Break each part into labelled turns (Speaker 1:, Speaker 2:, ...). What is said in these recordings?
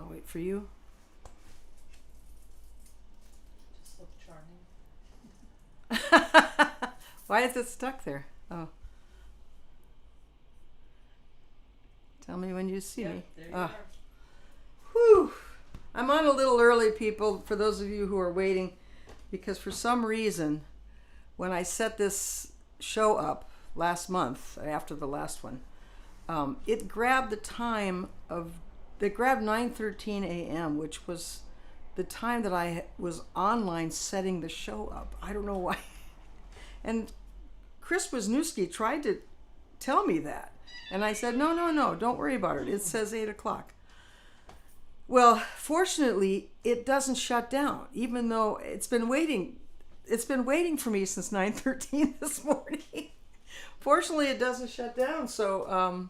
Speaker 1: I'll wait for you.
Speaker 2: Just look charming.
Speaker 1: Why is it stuck there? Oh. Tell me when you see me.
Speaker 2: There you are.
Speaker 1: Whew. I'm on a little early, people, for those of you who are waiting, because for some reason, when I set this show up last month, after the last one, it grabbed the time of, it grabbed 9:13 a.m., which was the time that I was online setting the show up. I don't know why. And Chris Wisniewski tried to tell me that. And I said, no, don't worry about it. It says 8 o'clock. Well, fortunately, it doesn't shut down, even though it's been waiting for me since 9:13 this morning. Fortunately, it doesn't shut down. So,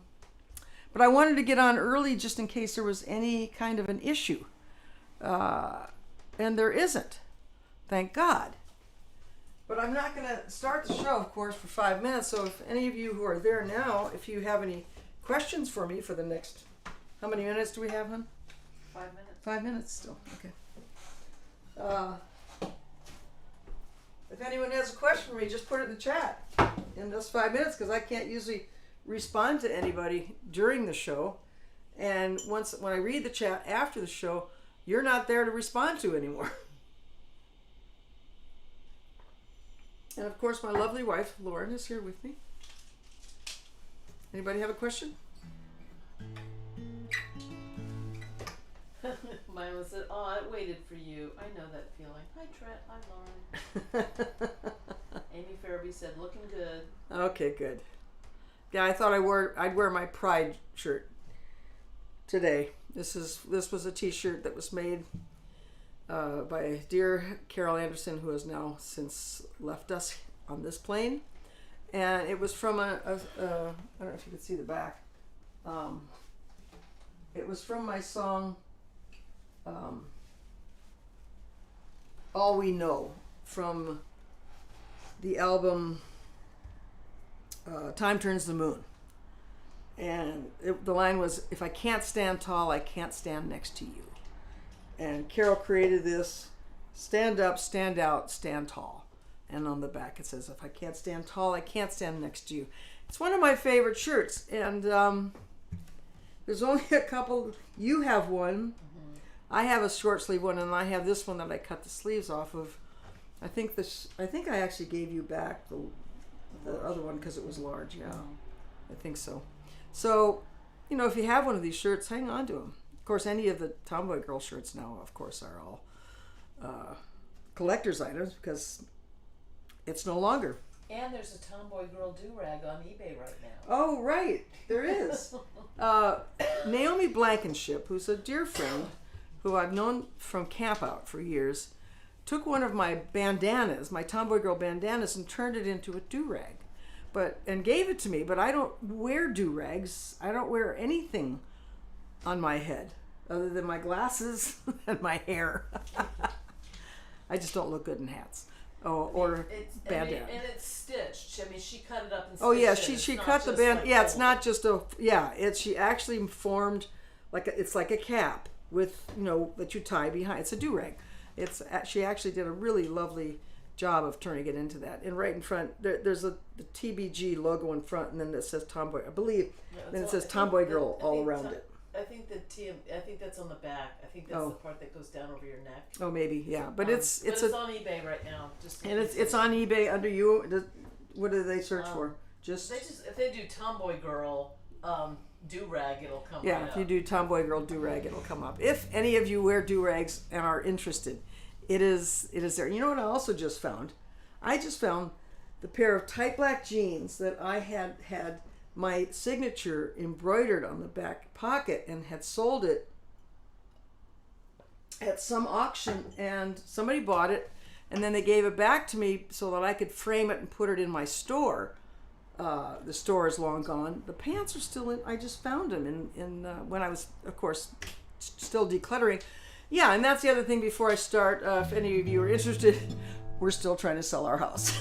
Speaker 1: but I wanted to get on early just in case there was any kind of an issue. And there isn't, thank God. But I'm not going to start the show, of course, for 5 minutes. So if any of you who are there now, if you have any questions for me for the next, how many minutes do we have, hon?
Speaker 2: 5 minutes.
Speaker 1: 5 minutes still, okay. If anyone has a question for me, just put it in the chat in those 5 minutes, because I can't usually respond to anybody during the show. And when I read the chat after the show, you're not there to respond to anymore. And of course, my lovely wife, Lauren, is here with me. Anybody have a question?
Speaker 2: Mine was that, oh, I waited for you. I know that feeling. Hi, Trent. Hi, Lauren. Amy Farabee said, looking good.
Speaker 1: Okay, good. Yeah, I thought I'd wear my Pride shirt today. This was a T-shirt that was made by dear Carol Anderson, who has now since left us on this plane, and it was from I don't know if you could see the back. It was from my song All We Know, from the album Time Turns the Moon. And the line was, if I can't stand tall, I can't stand next to you. And Carol created this, stand up, stand out, stand tall. And on the back it says, if I can't stand tall, I can't stand next to you. It's one of my favorite shirts. And there's only a couple. You have one. Mm-hmm. I have a short sleeve one, and I have this one that I cut the sleeves off of. I think I actually gave you back the other one because it was large. Yeah, I think so. So, if you have one of these shirts, hang on to them. Of course, any of the Tomboy Girl shirts now, of course, are all collector's items because it's no longer.
Speaker 2: And there's a Tomboy Girl do-rag on eBay right now.
Speaker 1: Oh, right. There is. Naomi Blankenship, who's a dear friend who I've known from Camp Out for years, took one of my bandanas, my Tomboy Girl bandanas, and turned it into a do-rag. And gave it to me, but I don't wear do-rags. I don't wear anything on my head other than my glasses and my hair. I just don't look good in hats. Or bandana.
Speaker 2: And it's stitched. I mean, she cut it up and stitched it.
Speaker 1: Oh yeah, she cut the band. Like it's not just she actually formed it's like a cap with that you tie behind. It's a do-rag. She actually did a really lovely job of turning it into that. And right in front, there's the TBG logo in front, and then it says Tomboy. I believe. Then it says Tomboy Girl all around it.
Speaker 2: I think I think that's on the back. I think that's the part that goes down over your neck.
Speaker 1: Oh, maybe, yeah. But it's
Speaker 2: on eBay right now.
Speaker 1: It's on eBay under you. What do they search for?
Speaker 2: If they do Tomboy Girl do-rag, it'll come.
Speaker 1: Yeah,
Speaker 2: right
Speaker 1: if you do Tomboy Girl do-rag, it'll come up. If any of you wear do-rags and are interested, it is there. You know what I also just found? I just found the pair of tight black jeans that I had my signature embroidered on the back pocket and had sold it at some auction, and somebody bought it and then they gave it back to me so that I could frame it and put it in my store. The store is long gone. The pants are still in. I just found them in when I was, of course, still decluttering. Yeah, and that's the other thing before I start. If any of you are interested, we're still trying to sell our house.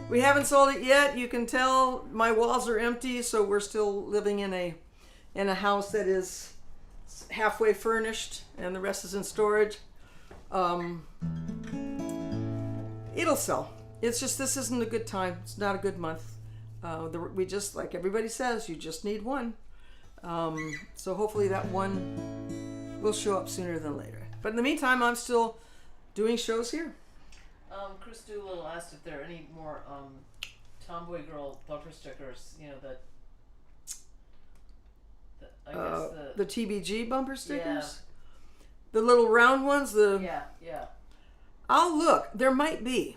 Speaker 1: We haven't sold it yet. You can tell my walls are empty, so we're still living in a house that is halfway furnished and the rest is in storage. It'll sell. It's just this isn't a good time. It's not a good month. We just, like everybody says, you just need one. So hopefully that one will show up sooner than later. But in the meantime, I'm still doing shows here.
Speaker 2: Chris Doolittle asked if there are any more Tomboy Girl bumper stickers. You know I guess
Speaker 1: the TBG bumper stickers.
Speaker 2: Yeah.
Speaker 1: The little round ones.
Speaker 2: Yeah.
Speaker 1: I'll look. There might be.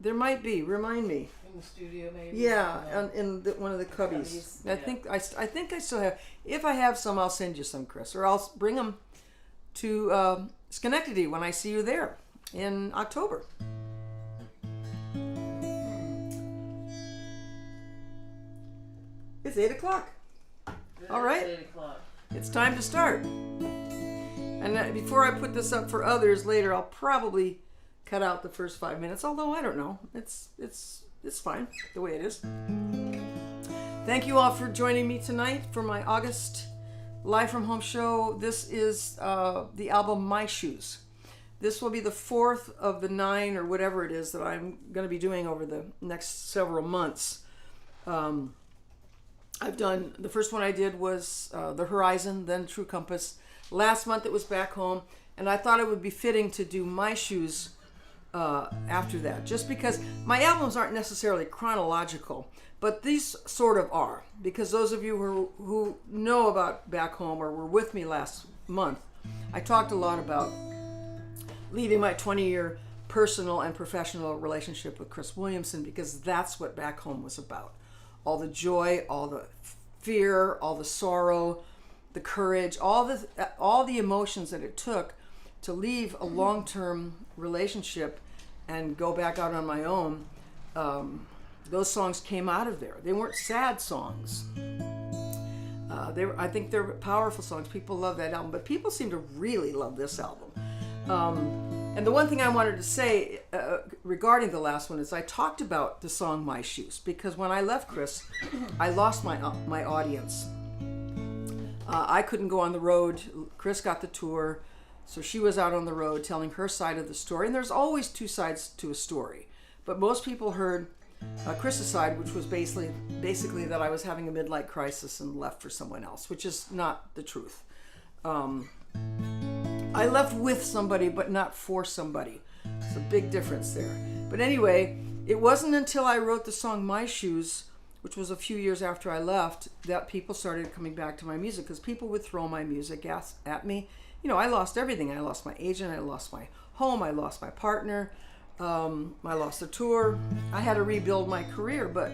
Speaker 1: Remind me.
Speaker 2: In the studio, maybe.
Speaker 1: Yeah, in one of the cubbies. I think I still have. If I have some, I'll send you some, Chris, or I'll bring them to Schenectady when I see you there in October. It's 8:00. All right.
Speaker 2: 8:00.
Speaker 1: It's time to start. And before I put this up for others later, I'll probably cut out the first 5 minutes. Although I don't know, it's fine the way it is. Thank you all for joining me tonight for my August Live from Home show. This is the album My Shoes. This will be the 4th of the 9 or whatever it is that I'm going to be doing over the next several months. I've done, the first one I did was The Horizon, then True Compass. Last month it was Back Home, and I thought it would be fitting to do My Shoes after that, just because my albums aren't necessarily chronological, but these sort of are, because those of you who know about Back Home or were with me last month, I talked a lot about leaving my 20-year personal and professional relationship with Chris Williamson, because that's what Back Home was about. All the joy, all the fear, all the sorrow, the courage, all the emotions that it took to leave a long-term relationship and go back out on my own. Those songs came out of there. They weren't sad songs. I think they're powerful songs. People love that album, but people seem to really love this album. And the one thing I wanted to say regarding the last one is I talked about the song My Shoes, because when I left Chris, I lost my audience. I couldn't go on the road. Chris got the tour, so she was out on the road telling her side of the story. And there's always two sides to a story. But most people heard Chris's side, which was basically that I was having a midlife crisis and left for someone else, which is not the truth. I left with somebody, but not for somebody. It's a big difference there. But anyway, it wasn't until I wrote the song My Shoes, which was a few years after I left, that people started coming back to my music, because people would throw my music at me. You know, I lost everything. I lost my agent, I lost my home, I lost my partner, I lost the tour. I had to rebuild my career, but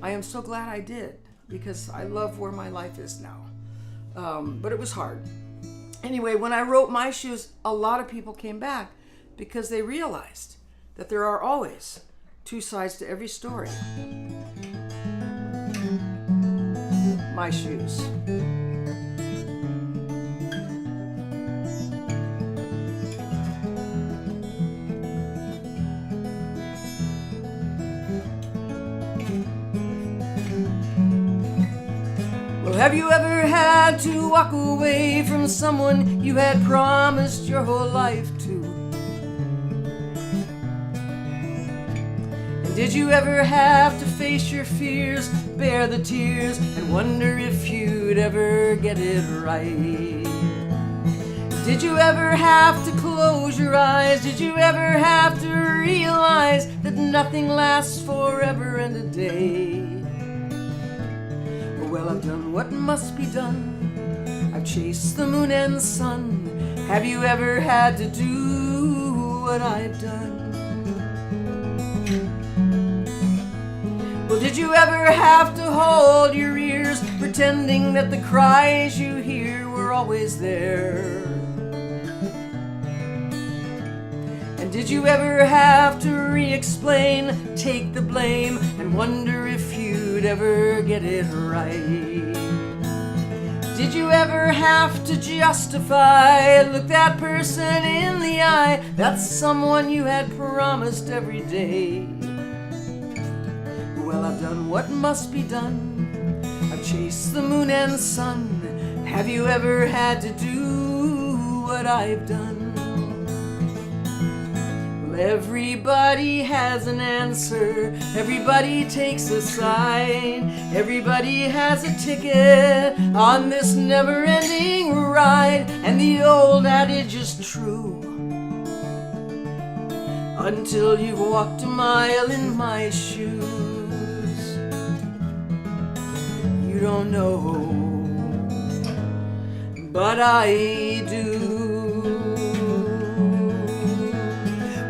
Speaker 1: I am so glad I did, because I love where my life is now. But it was hard. Anyway, when I wrote My Shoes, a lot of people came back because they realized that there are always two sides to every story. My Shoes. Have you ever had to walk away from someone you had promised your whole life to? And did you ever have to face your fears, bear the tears, and wonder if you'd ever get it right? Did you ever have to close your eyes? Did you ever have to realize that nothing lasts forever and a day? Well, I've done what must be done. I've chased the moon and sun. Have you ever had to do what I've done? Well, did you ever have to hold your ears, pretending that the cries you hear were always there? And did you ever have to re-explain, take the blame, and wonder if you'd ever get it right? Did you ever have to justify, look that person in the eye, that's someone you had promised every day? Well, I've done what must be done. I've chased the moon and sun. Have you ever had to do what I've done? Well, everybody has an answer. Everybody takes a side. Everybody has a ticket on this never-ending ride. And the old adage is true. Until you've walked a mile in my shoes, you don't know, but I do.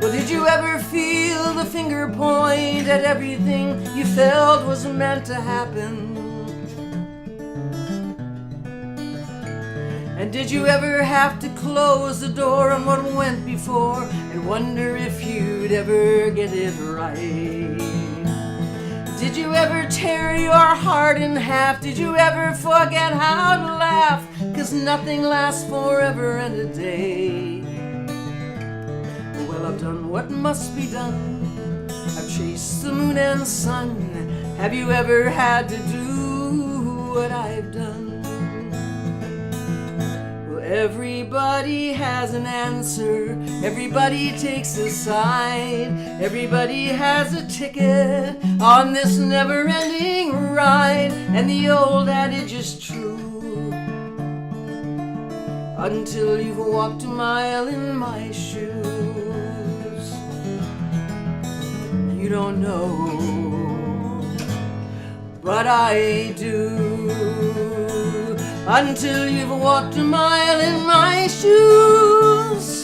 Speaker 1: Well, did you ever feel the finger point at everything you felt was meant to happen? And did you ever have to close the door on what went before and wonder if you'd ever get it right? Did you ever tear your heart in half? Did you ever forget how to laugh? 'Cause nothing lasts forever and a day. Well, I've done what must be done. I've chased the moon and sun. Have you ever had to do what I've done? Everybody has an answer. Everybody takes a side. Everybody has a ticket on this never-ending ride. And the old adage is true. Until you've walked a mile in my shoes, you don't know, but I do. Until you've walked a mile in my shoes,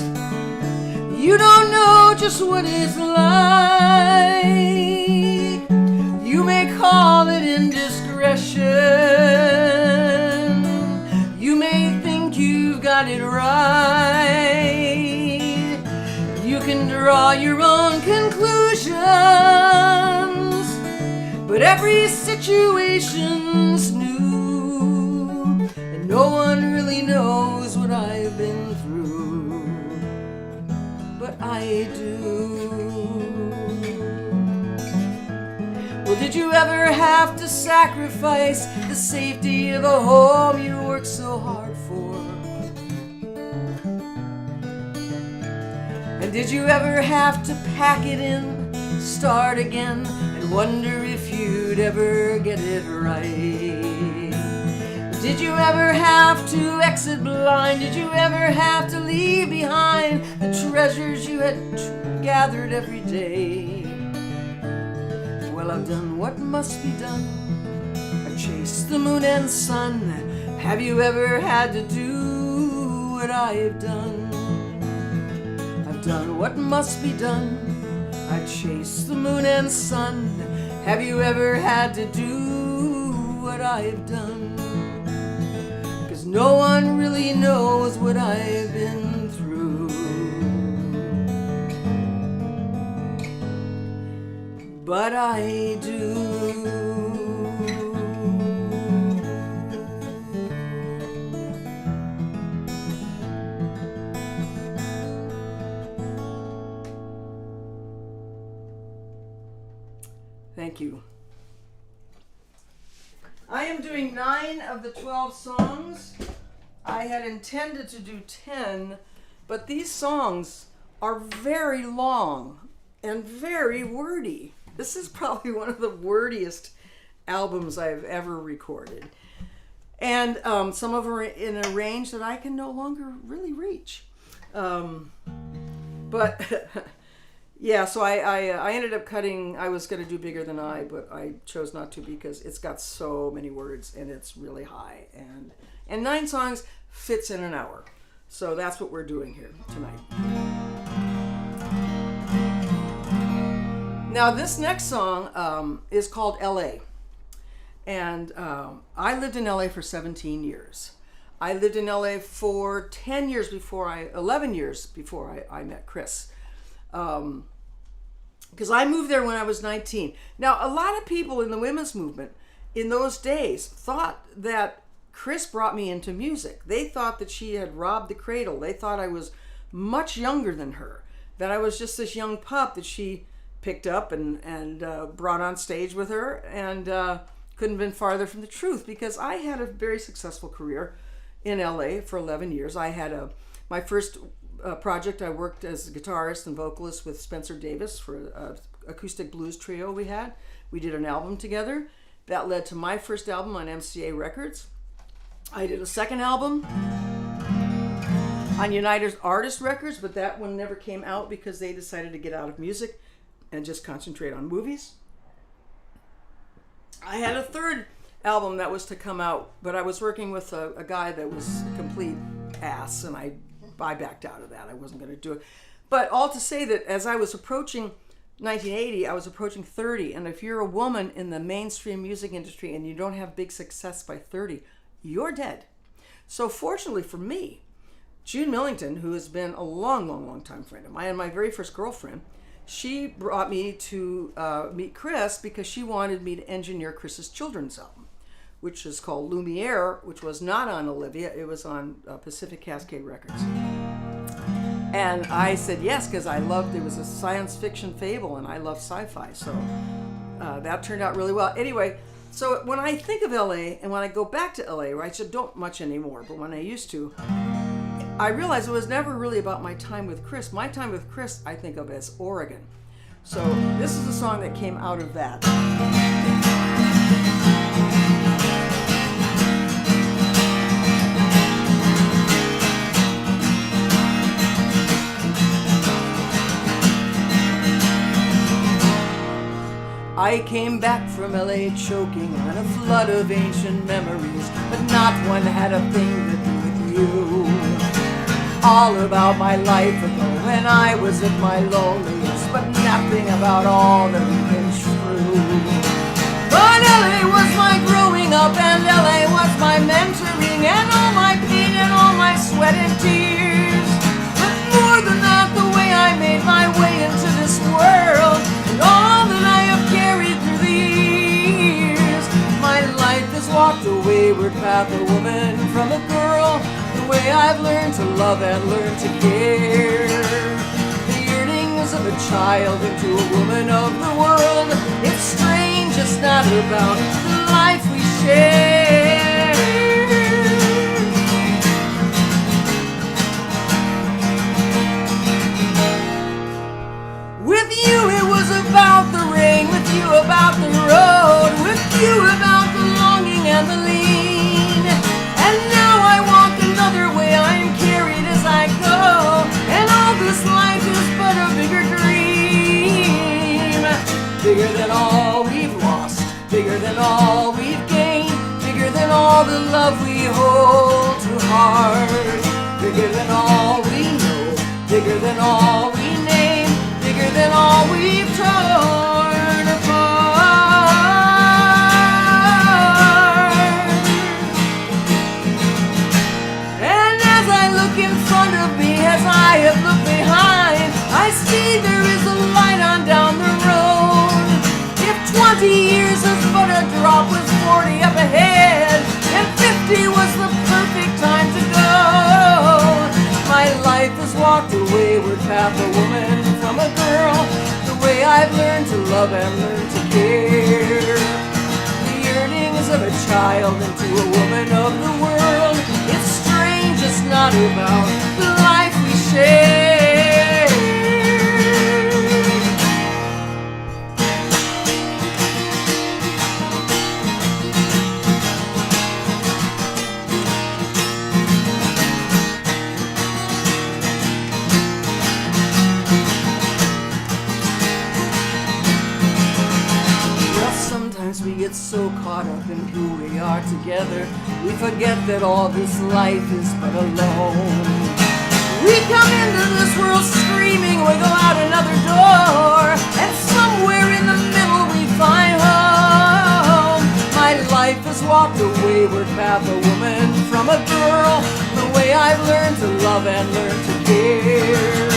Speaker 1: you don't know just what it's like. You may call it indiscretion. You may think you've got it right. You can draw your own conclusions, but every situation's new. No one really knows what I've been through, but I do. Well, did you ever have to sacrifice the safety of a home you worked so hard for? And did you ever have to pack it in, start again, and wonder if you'd ever get it right? Did you ever have to exit blind? Did you ever have to leave behind the treasures you had gathered every day? Well, I've done what must be done. I've chased the moon and sun. Have you ever had to do what I've done? I've done what must be done. I've chased the moon and sun. Have you ever had to do what I've done? No one really knows what I've been through, but I do. Thank you. I am doing 9 of the 12 songs. I had intended to do 10, but these songs are very long and very wordy. This is probably one of the wordiest albums I've ever recorded. And some of them are in a range that I can no longer really reach. But yeah, so I ended up cutting. I was going to do Bigger Than I, but I chose not to because it's got so many words and it's really high. And 9 songs fits in an hour. So that's what we're doing here tonight. Now this next song is called L.A. And I lived in LA for 17 years. I lived in LA for 11 years before I met Chris. Because I moved there when I was 19. Now, a lot of people in the women's movement in those days thought that Chris brought me into music. They thought that she had robbed the cradle. They thought I was much younger than her, that I was just this young pup that she picked up and brought on stage with her, and couldn't have been farther from the truth, because I had a very successful career in LA for 11 years. I had my first project. I worked as a guitarist and vocalist with Spencer Davis for an acoustic blues trio we had. We did an album together. That led to my first album on MCA Records. I did a second album on United Artists Records, but that one never came out because they decided to get out of music and just concentrate on movies. I had a third album that was to come out, but I was working with a guy that was a complete ass, and I backed out of that. I wasn't going to do it. But all to say that as I was approaching 1980, I was approaching 30, and if you're a woman in the mainstream music industry and you don't have big success by 30, you're dead. So fortunately for me, June Millington, who has been a long time friend of mine and my very first girlfriend, she brought me to meet Chris because she wanted me to engineer Chris's children's album, which is called Lumiere, which was not on Olivia, it was on Pacific Cascade Records. And I said yes, because it was a science fiction fable, and I love sci-fi, so that turned out really well. Anyway, so when I think of LA, and when I go back to LA, right, so don't much anymore, but when I used to, I realized it was never really about my time with Chris. My time with Chris, I think of as Oregon. So this is a song that came out of that. I came back from LA choking on a flood of ancient memories, but not one had a thing to do with you. All about my life ago when I was at my loneliest, but nothing about all that we've been through. But LA was my growing up, and LA was my mentoring, and all my pain and all my sweat and tears. But more than that, the way I made my way into this world, and all that I have carried through the years. My life has walked a wayward path, a woman from a girl, the way I've learned to love and learned to care. The yearnings of a child into a woman of the world. It's strange, it's not about the life we share. With you it was about the rain, with you about the road, with you about the longing and the lean. And now I walk another way, I'm carried as I go, and all this life is but a bigger dream. Bigger than all we've lost, bigger than all we've gained, bigger than all the love we hold to heart. Bigger than all we know, bigger than all we name, bigger than all we've torn apart. And as I look in front of me, as I have looked behind, I see there is a light on down the road. If 20 years is but a drop, with 40 up ahead, and 50 was the perfect time to go. My life has walked a wayward path, a woman from a girl, the way I've learned to love and learned to care. The yearnings of a child into a woman of the world. It's strange, it's not about the life we share. We get so caught up in who we are together, we forget that all this life is but alone. We come into this world screaming, we go out another door, and somewhere in the middle we find home. My life has walked a wayward path, a woman from a girl, the way I've learned to love and learned to care.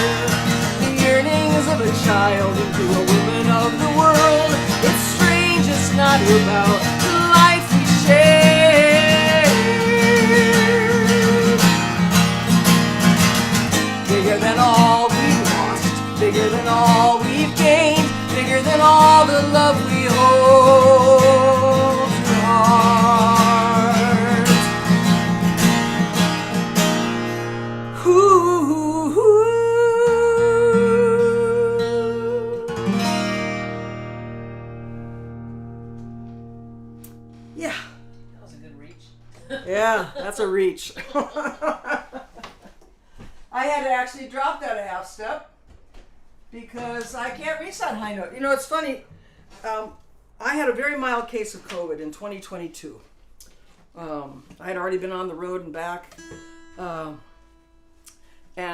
Speaker 1: The yearnings of a child into a woman of the world. It's strange, it's not about the life we share. Bigger than all we've lost, bigger than all we've gained, bigger than all the love we hold to heart. That's a reach. I had to actually drop that a half step because I can't reach that high note. You know, it's funny. I had a very mild case of COVID in 2022. I had already been on the road and back. And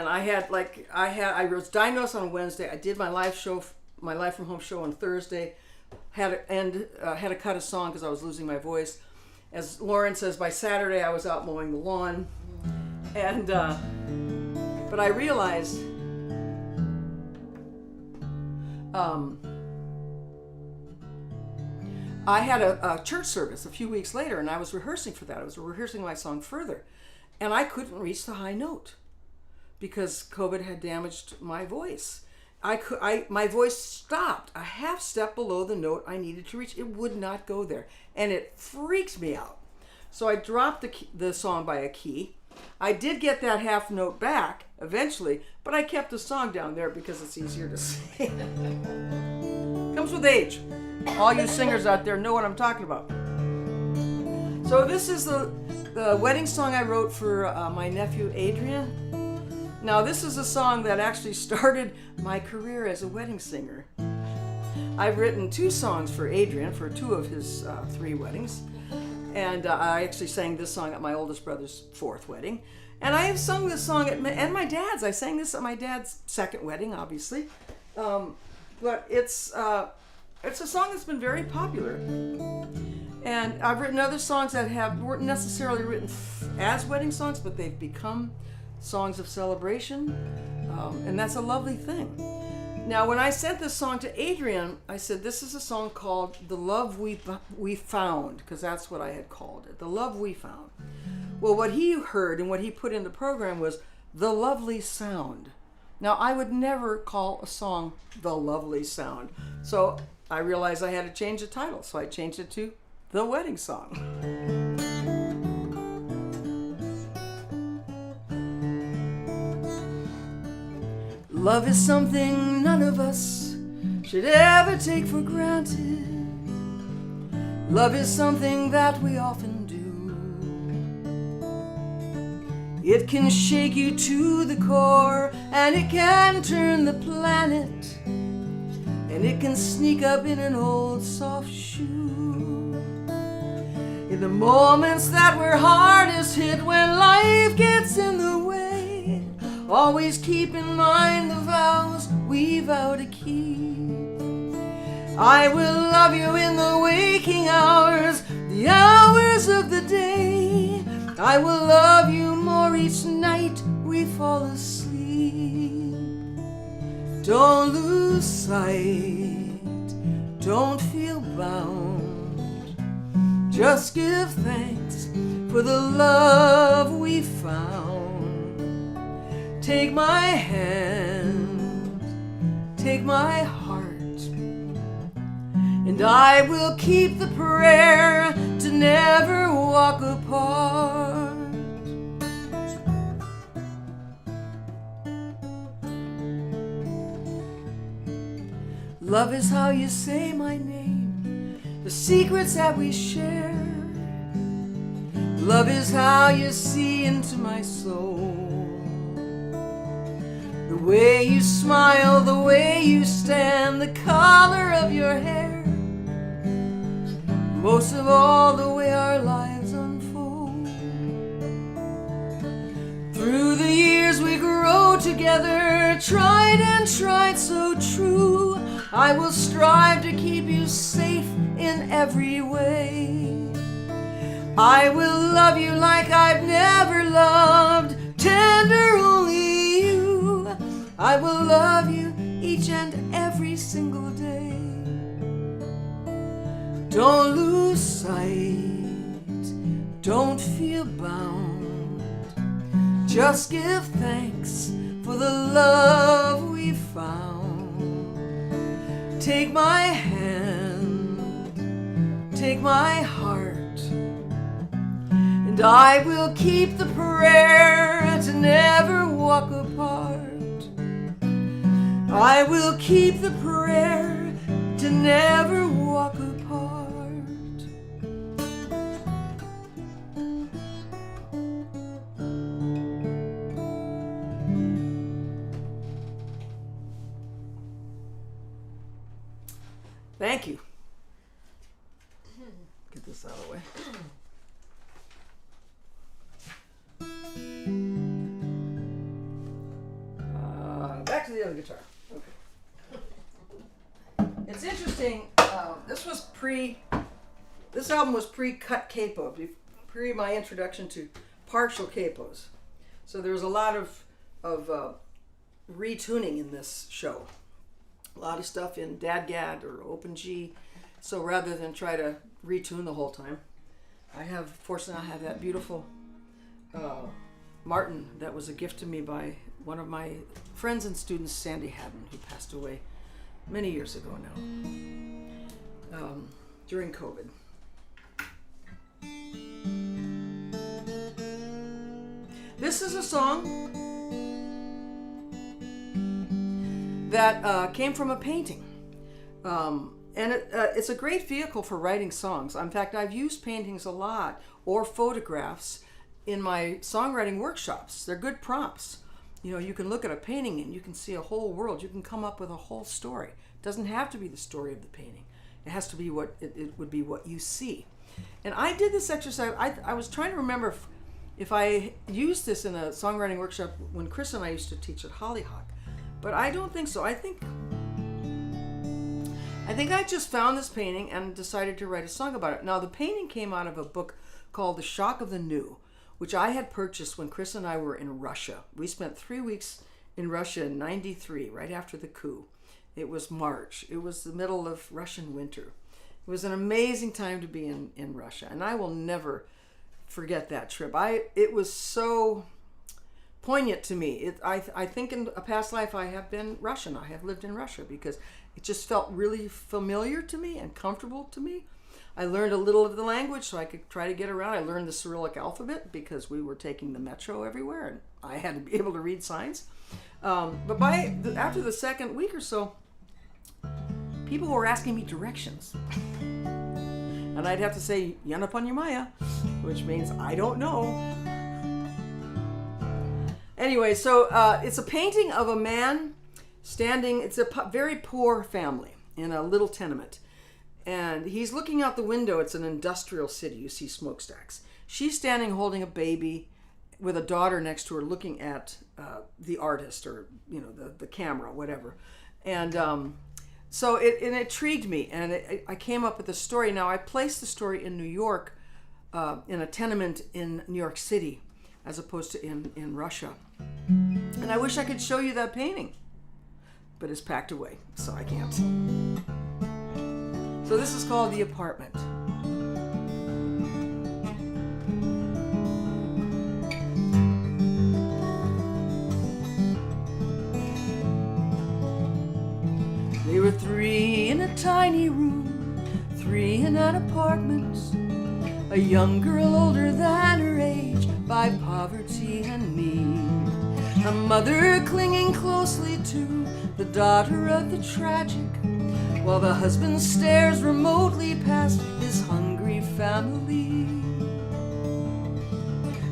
Speaker 1: I was diagnosed on Wednesday. I did my live from home show on Thursday. Had to cut a song because I was losing my voice. As Lauren says, by Saturday I was out mowing the lawn, and but I realized I had a church service a few weeks later, and I was rehearsing for that. I was rehearsing my song further, and I couldn't reach the high note because COVID had damaged my voice. My voice stopped a half step below the note I needed to reach. It would not go there, and it freaked me out. So I dropped the song by a key. I did get that half note back eventually, but I kept the song down there because it's easier to sing. Comes with age. All you singers out there know what I'm talking about. So this is the wedding song I wrote for my nephew Adrian. Now, this is a song that actually started my career as a wedding singer. I've written 2 songs for Adrian for 2 of his 3 weddings. And I actually sang this song at my oldest brother's 4th wedding. And I have sung this song at my dad's. I sang this at my dad's 2nd wedding, obviously. But it's a song that's been very popular. And I've written other songs that weren't necessarily written as wedding songs, but they've become songs of celebration, and that's a lovely thing. Now, when I sent this song to Adrian, I said this is a song called "The Love We Found," because that's what I had called it, "The Love We Found." Well, what he heard and what he put in the program was "The Lovely Sound." Now, I would never call a song "The Lovely Sound," so I realized I had to change the title, so I changed it to "The Wedding Song." Love is something none of us should ever take for granted. Love is something that we often do. It can shake you to the core, and it can turn the planet, and it can sneak up in an old soft shoe. In the moments that we're hardest hit, when life gets in the way, always keep in mind the vows we vow to keep. I will love you in the waking hours, the hours of the day. I will love you more each night we fall asleep. Don't lose sight, don't feel bound. Just give thanks for the love we found. Take my hand, take my heart, and I will keep the prayer to never walk apart. Love is how you say my name, the secrets that we share. Love is how you see into my soul. The way you smile, the way you stand, the color of your hair. Most of all, the way our lives unfold. Through the years we grow together, tried and tried so true. I will strive to keep you safe in every way. I will love you like I've never loved, tender only you. I will love you each and every single day. Don't lose sight, don't feel bound. Just give thanks for the love we found. Take my hand, take my heart, and I will keep the prayer to never walk apart. I will keep the prayer to never walk apart. Thank you. Get this out of the way. Back to the other guitar. Okay. It's interesting. This album was pre-cut capo, pre my introduction to partial capos. So there was a lot of retuning in this show. A lot of stuff in Dadgad or Open G. So rather than try to retune the whole time, fortunately I have that beautiful Martin that was a gift to me by one of my friends and students, Sandy Haddon, who passed away many years ago now, during COVID. This is a song that came from a painting. And it's a great vehicle for writing songs. In fact, I've used paintings a lot, or photographs, in my songwriting workshops. They're good prompts. You know, you can look at a painting and you can see a whole world. You can come up with a whole story. It doesn't have to be the story of the painting. It has to be what it would be what you see. And I did this exercise. I was trying to remember if I used this in a songwriting workshop when Chris and I used to teach at Hollyhock. But I don't think so. I think I just found this painting and decided to write a song about it. Now, the painting came out of a book called The Shock of the New, which I had purchased when Chris and I were in Russia. We spent 3 weeks in Russia in '93, right after the coup. It was March. It was the middle of Russian winter. It was an amazing time to be in Russia, and I will never forget that trip. It was so poignant to me. I think in a past life I have been Russian. I have lived in Russia because it just felt really familiar to me and comfortable to me. I learned a little of the language so I could try to get around. I learned the Cyrillic alphabet because we were taking the metro everywhere and I had to be able to read signs. But after the second week or so, people were asking me directions. And I'd have to say, Yana Panyamaya, which means I don't know. Anyway, so it's a painting of a man standing. It's a very poor family in a little tenement. And he's looking out the window. It's an industrial city. You see smokestacks. She's standing holding a baby with a daughter next to her looking at the artist or, the camera, whatever. And so it intrigued me. And I came up with a story. Now, I placed the story in New York, in a tenement in New York City, as opposed to in Russia. And I wish I could show you that painting. But it's packed away, so I can't. So this is called The Apartment. They were 3 in a tiny room, 3 in an apartment. A young girl older than her age by poverty and need. A mother clinging closely to the daughter of the tragic, while the husband stares remotely past his hungry family.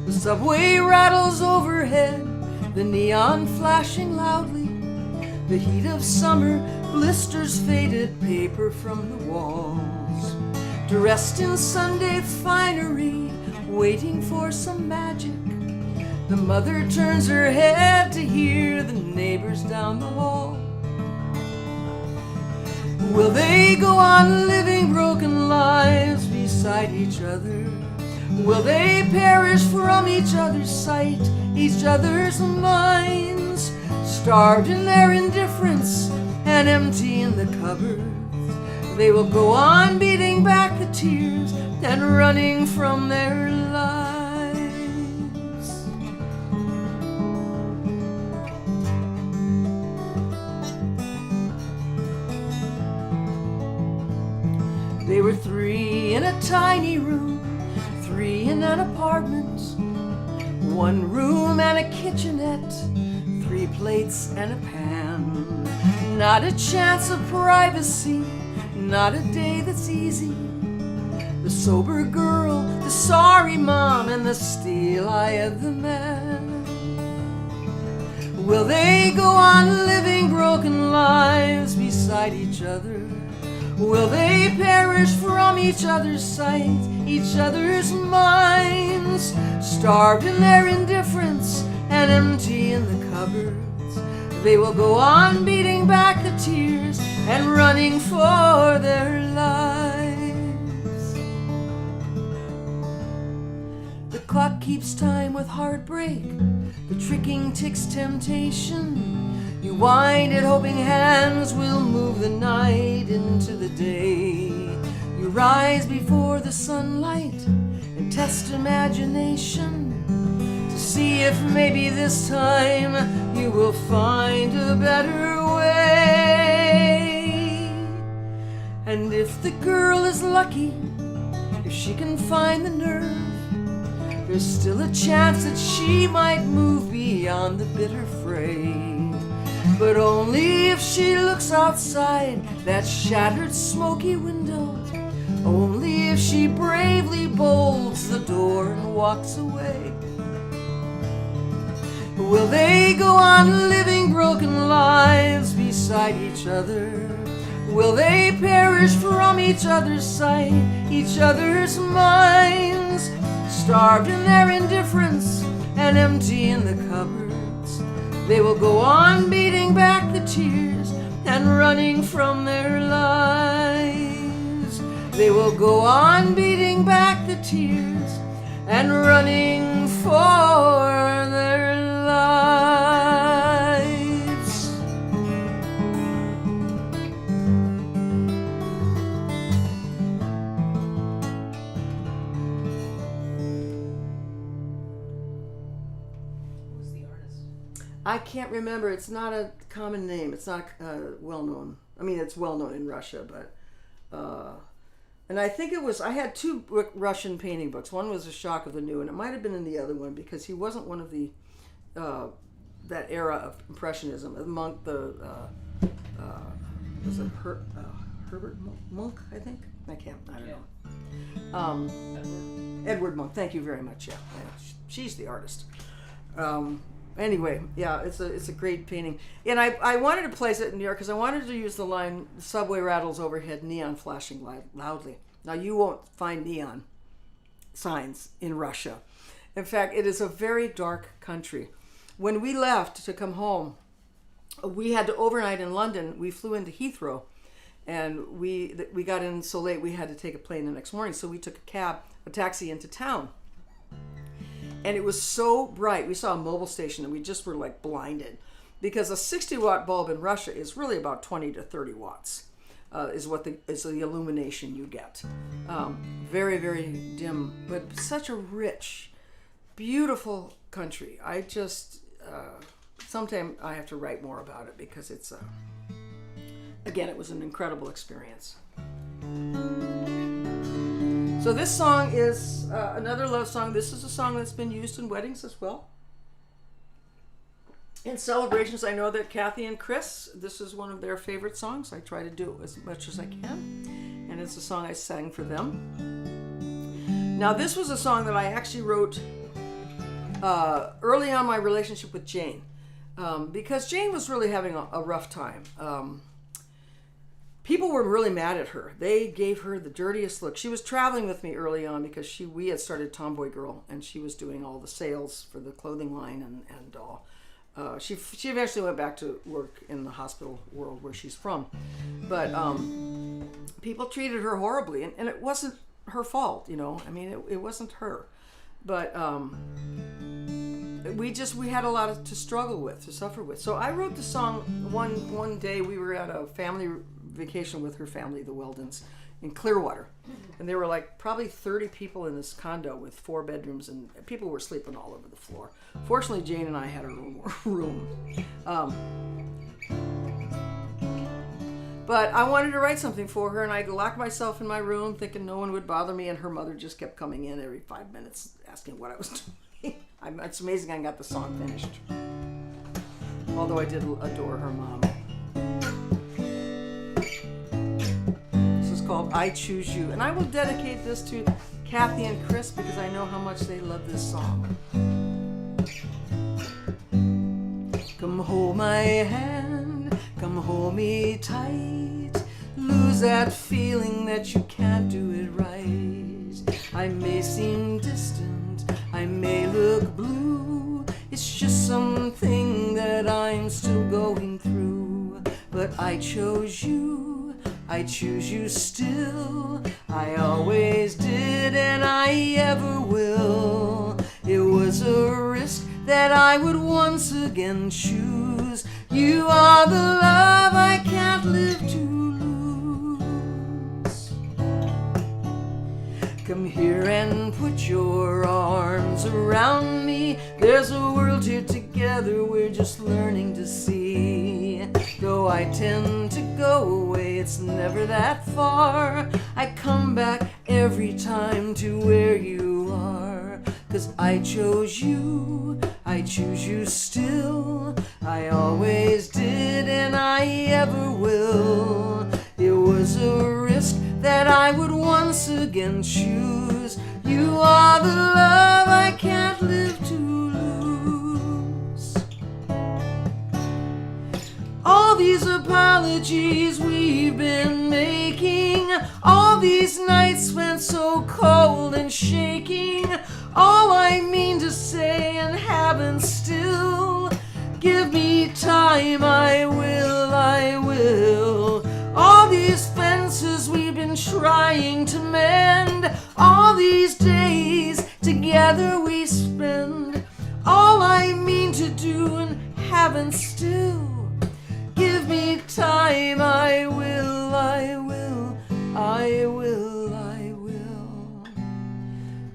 Speaker 1: The subway rattles overhead, the neon flashing loudly. The heat of summer blisters faded paper from the walls. Dressed in Sunday finery, waiting for some magic, the mother turns her head to hear the neighbors down the hall. Will they go on living broken lives beside each other? Will they perish from each other's sight, each other's minds? Starved in their indifference and empty in the cupboards, they will go on beating back the tears and running from their lives. They were 3 in a tiny room, 3 in an apartment. 1 room and a kitchenette, 3 plates and a pan. Not a chance of privacy, not a day that's easy. The sober girl, the sorry mom, and the steel eye of the man. Will they go on living broken lives beside each other? Will they perish from each other's sight, each other's minds, starved in their indifference and empty in the cupboards? They will go on beating back the tears and running for their lives. The clock keeps time with heartbreak, the tricking ticks temptation. You wind it hoping hands will move the night into the day. You rise before the sunlight and test imagination to see if maybe this time you will find a better way. And if the girl is lucky, if she can find the nerve, there's still a chance that she might move beyond the bitter fray. But only if she looks outside that shattered smoky window, only if she bravely bolts the door and walks away. Will they go on living broken lives beside each other? Will they perish from each other's sight, each other's minds, starved in their indifference and empty in the cupboards? They will go on beating back the tears and running from their lives. They will go on beating back the tears and running for their lives.
Speaker 2: Who's the artist?
Speaker 1: I can't remember. It's not a common name. It's not well known. I mean, it's well known in Russia, but and I think it was. I had two Russian painting books. One was A Shock of the New, and it might have been in the other one because he wasn't one of the that era of Impressionism. The monk, was it Herbert Monk? I think. I don't know. Edward Monk. Thank you very much. Yeah, she's the artist. Anyway, yeah, it's a great painting, and I wanted to place it in New York because I wanted to use the line "Subway rattles overhead, neon flashing loudly." Now you won't find neon signs in Russia. In fact, it is a very dark country. When we left to come home, we had to overnight in London. We flew into Heathrow, and we got in so late we had to take a plane the next morning. So we took a taxi into town. And it was so bright. We saw a mobile station and we just were like blinded because a 60-watt bulb in Russia is really about 20 to 30 watts is the illumination you get. Very, very dim, but such a rich, beautiful country. I just, sometime I have to write more about it because it's, again, it was an incredible experience. So this song is another love song. This is a song that's been used in weddings as well. In celebrations, I know that Kathy and Chris, this is one of their favorite songs. I try to do it as much as I can. And it's a song I sang for them. Now this was a song that I actually wrote early on my relationship with Jane. Because Jane was really having a rough time. People were really mad at her. They gave her the dirtiest look. She was traveling with me early on because we had started Tomboy Girl, and she was doing all the sales for the clothing line and all. She eventually went back to work in the hospital world where she's from. But people treated her horribly, and it wasn't her fault, you know. I mean, it wasn't her. But we had a lot to struggle with, to suffer with. So I wrote the song one day. We were at a family vacation with her family, the Weldons, in Clearwater, and there were like probably 30 people in this condo with 4 bedrooms, and people were sleeping all over the floor. Fortunately, Jane and I had a room. But I wanted to write something for her, and I locked myself in my room thinking no one would bother me, and her mother just kept coming in every 5 minutes asking what I was doing. It's amazing I got the song finished, although I did adore her mom. Called I Choose You, and I will dedicate this to Kathy and Chris because I know how much they love this song. Come hold my hand, come hold me tight, lose knows that feeling that you can't do it right. I may seem distant, I may look blue. It's just something that I'm still going through. But I chose you, I choose you still. I always did and I ever will. It was a risk that I would once again choose. You are the love I can't live to lose. Come here and put your arms around me. There's a world here together we're just learning to see. Though I tend to go away, it's never that far. I come back every time to where you are. 'Cause I chose you, I choose you still. I always did and I ever will. It was a risk that I would once again choose. You are the love I can't live to lose. All these apologies we've been making, all these nights spent so cold and shaking, all I mean to say and haven't still. Give me time, I will, I will. All these fences we've been trying to mend, all these days together we spend, all I mean to do and haven't still. Give me time, I will, I will, I will, I will.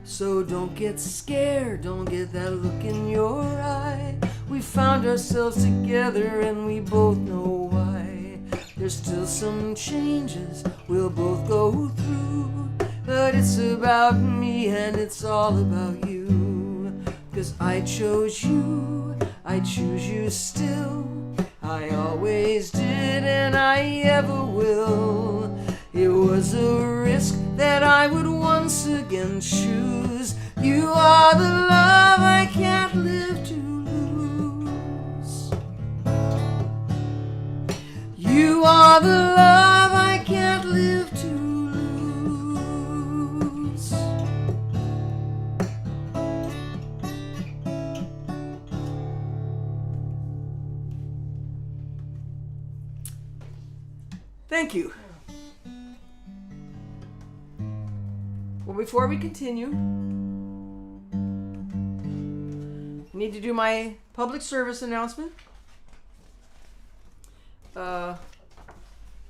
Speaker 1: So don't get scared, don't get that look in your eye. We found ourselves together and we both know why. There's still some changes we'll both go through, but it's about me and it's all about you. 'Cause I chose you, I choose you still. I always did and I ever will. It was a risk that I would once again choose. You are the love I can't live to lose. You are the love I can't live to lose. Thank you. Well, before we continue, I need to do my public service announcement.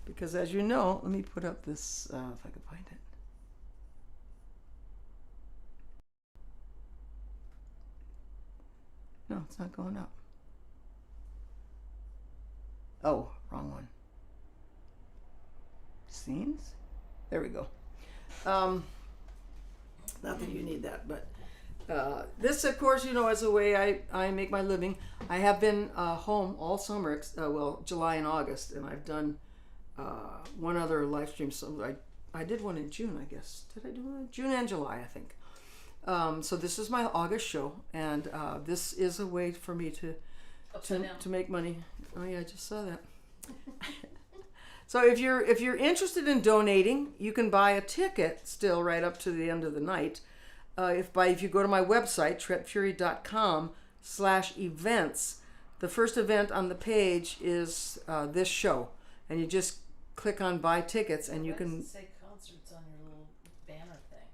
Speaker 1: Because as you know, let me put up this, if I can find it. No, it's not going up. Oh, wrong one. Scenes? There we go. Not that you need that, but this, of course, you know, is the way I make my living. I have been home all summer, well, July and August, and I've done one other live stream. So I did one in June, I guess. Did I do one in June and July, I think. So this is my August show, and this is a way for me to make money. Oh yeah, I just saw that. So if you're interested in donating, you can buy a ticket still right up to the end of the night. If you go to my website, tretfury.com/events, the first event on the page is this show, and you just click on buy tickets, and you can
Speaker 2: say concerts on your little banner thing.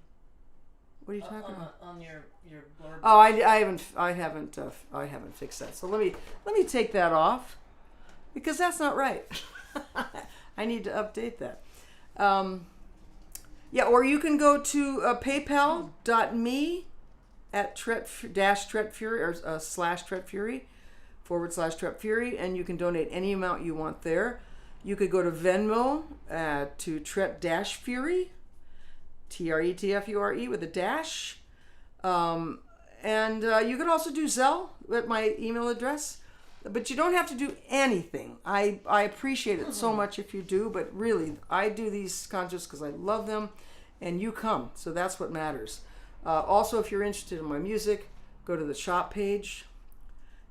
Speaker 1: What are you talking about?
Speaker 2: On your blurb.
Speaker 1: Oh, I haven't fixed that. So let me take that off, because that's not right. I need to update that. Yeah, or you can go to paypal.me at /TretFury or /TretFury /TretFury, and you can donate any amount you want there. You could go to Venmo to Tret-Fury, TRETFURE with a dash. And you could also do Zelle at my email address. But you don't have to do anything. I appreciate it so much if you do, but really, I do these concerts because I love them, and you come, so that's what matters. Also, if you're interested in my music, go to the shop page,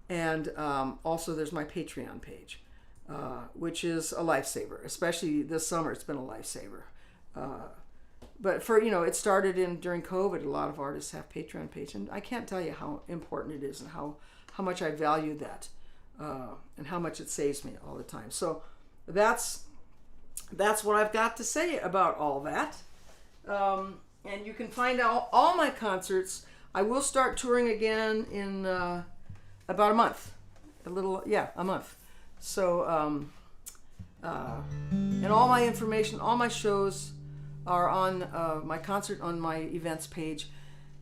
Speaker 1: and also there's my Patreon page. which is a lifesaver. Especially this summer, it's been a lifesaver. But for, it started during COVID. A lot of artists have Patreon page, and I can't tell you how important it is and how much I value that, and how much it saves me all the time. So that's what I've got to say about all that. And you can find out all my concerts. I will start touring again in about a month. A month. So, and all my information, all my shows are on my concert on my events page.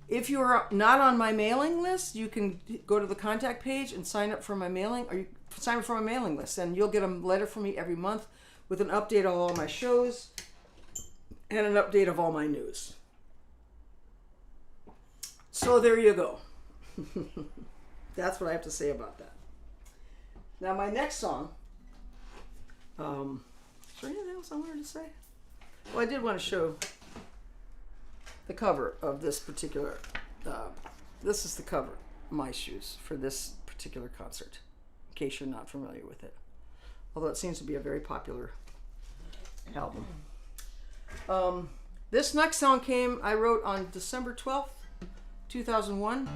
Speaker 1: If you're not on my mailing list, you can go to the contact page and sign up for my mailing, or you sign up for my mailing list, and you'll get a letter from me every month with an update of all my shows and an update of all my news. So there you go. That's what I have to say about that. Now my next song, is there anything else I wanted to say? Well, I did want to show the cover of this particular, this is the cover of My Shoes for this particular concert, in case you're not familiar with it. Although it seems to be a very popular album. This next song I wrote on December 12th, 2001.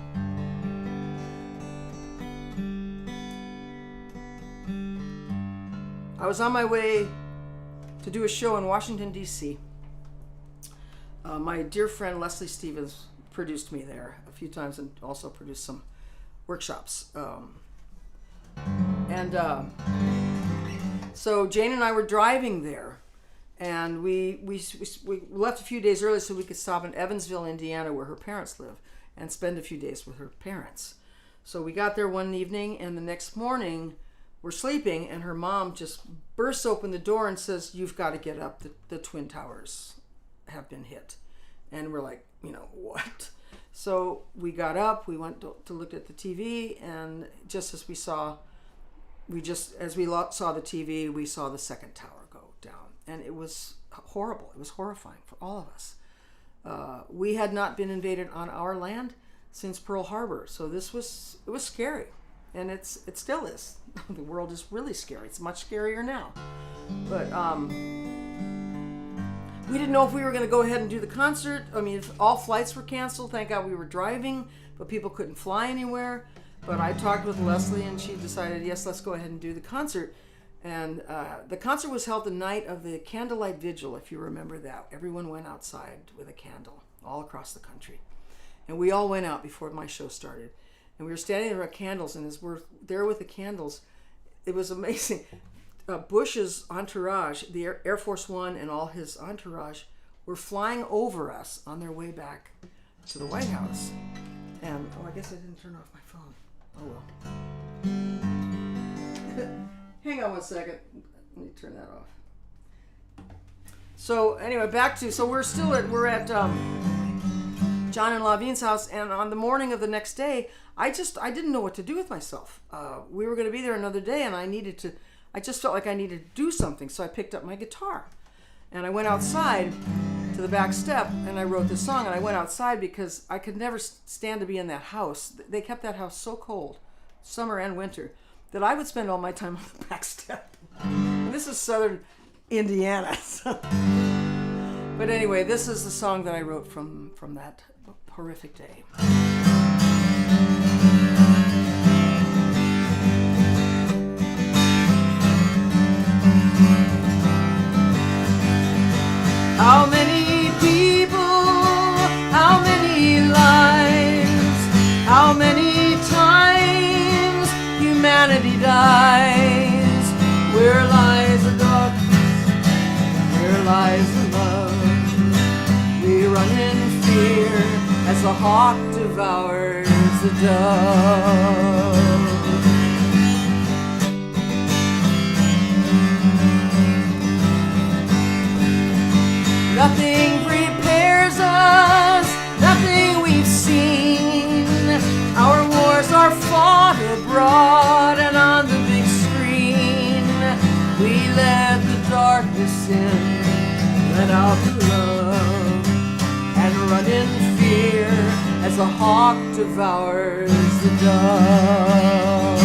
Speaker 1: I was on my way to do a show in Washington, D.C. My dear friend Leslie Stevens produced me there a few times and also produced some workshops. So Jane and I were driving there, and we left a few days early so we could stop in Evansville, Indiana, where her parents live, and spend a few days with her parents. So we got there one evening, and the next morning we're sleeping, and her mom just bursts open the door and says, "You've got to get up. The Twin Towers have been hit." And we're like, what? So we got up, we went to look at the TV, and just as we saw the TV, we saw the second tower go down. And it was horrible. It was horrifying for all of us. We had not been invaded on our land since Pearl Harbor, so it was scary. And it still is. The world is really scary. It's much scarier now. But we didn't know if we were going to go ahead and do the concert. I mean, if all flights were canceled. Thank God we were driving, but people couldn't fly anywhere. But I talked with Leslie, and she decided, yes, let's go ahead and do the concert. And the concert was held the night of the candlelight vigil, if you remember that. Everyone went outside with a candle all across the country. And we all went out before my show started. And we were standing there with candles, and as we're there with the candles, it was amazing. Bush's entourage, the Air Force One and all his entourage, were flying over us on their way back to the White House. And, I guess I didn't turn off my phone. Oh well. Hang on one second. Let me turn that off. So anyway, we're at John and Lavine's house, and on the morning of the next day, I didn't know what to do with myself. We were going to be there another day, and I just felt like I needed to do something, so I picked up my guitar. And I went outside to the back step, and I wrote this song, and I went outside because I could never stand to be in that house. They kept that house so cold, summer and winter, that I would spend all my time on the back step. And this is southern Indiana. But anyway, this is the song that I wrote from that horrific day. How many people, how many lives, how many times humanity dies? Where lies the darkness, where lies the love? We run in fear as the hawk devours the dove. Nothing prepares us, nothing we've seen. Our wars are fought abroad and on the big screen. We let the darkness in, let out the love, and run in fear as the hawk devours the dove.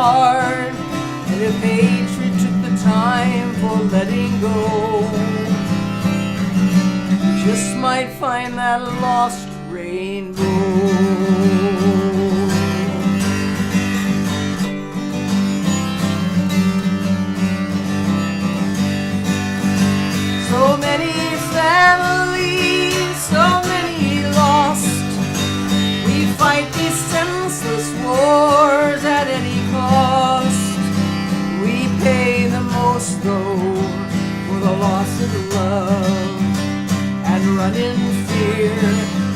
Speaker 1: apart. And if hatred took the time for letting go, you just might find that lost rainbow. So many families, so many lost. We fight these senseless wars at any cost. We pay the most though for the loss of love, and run in fear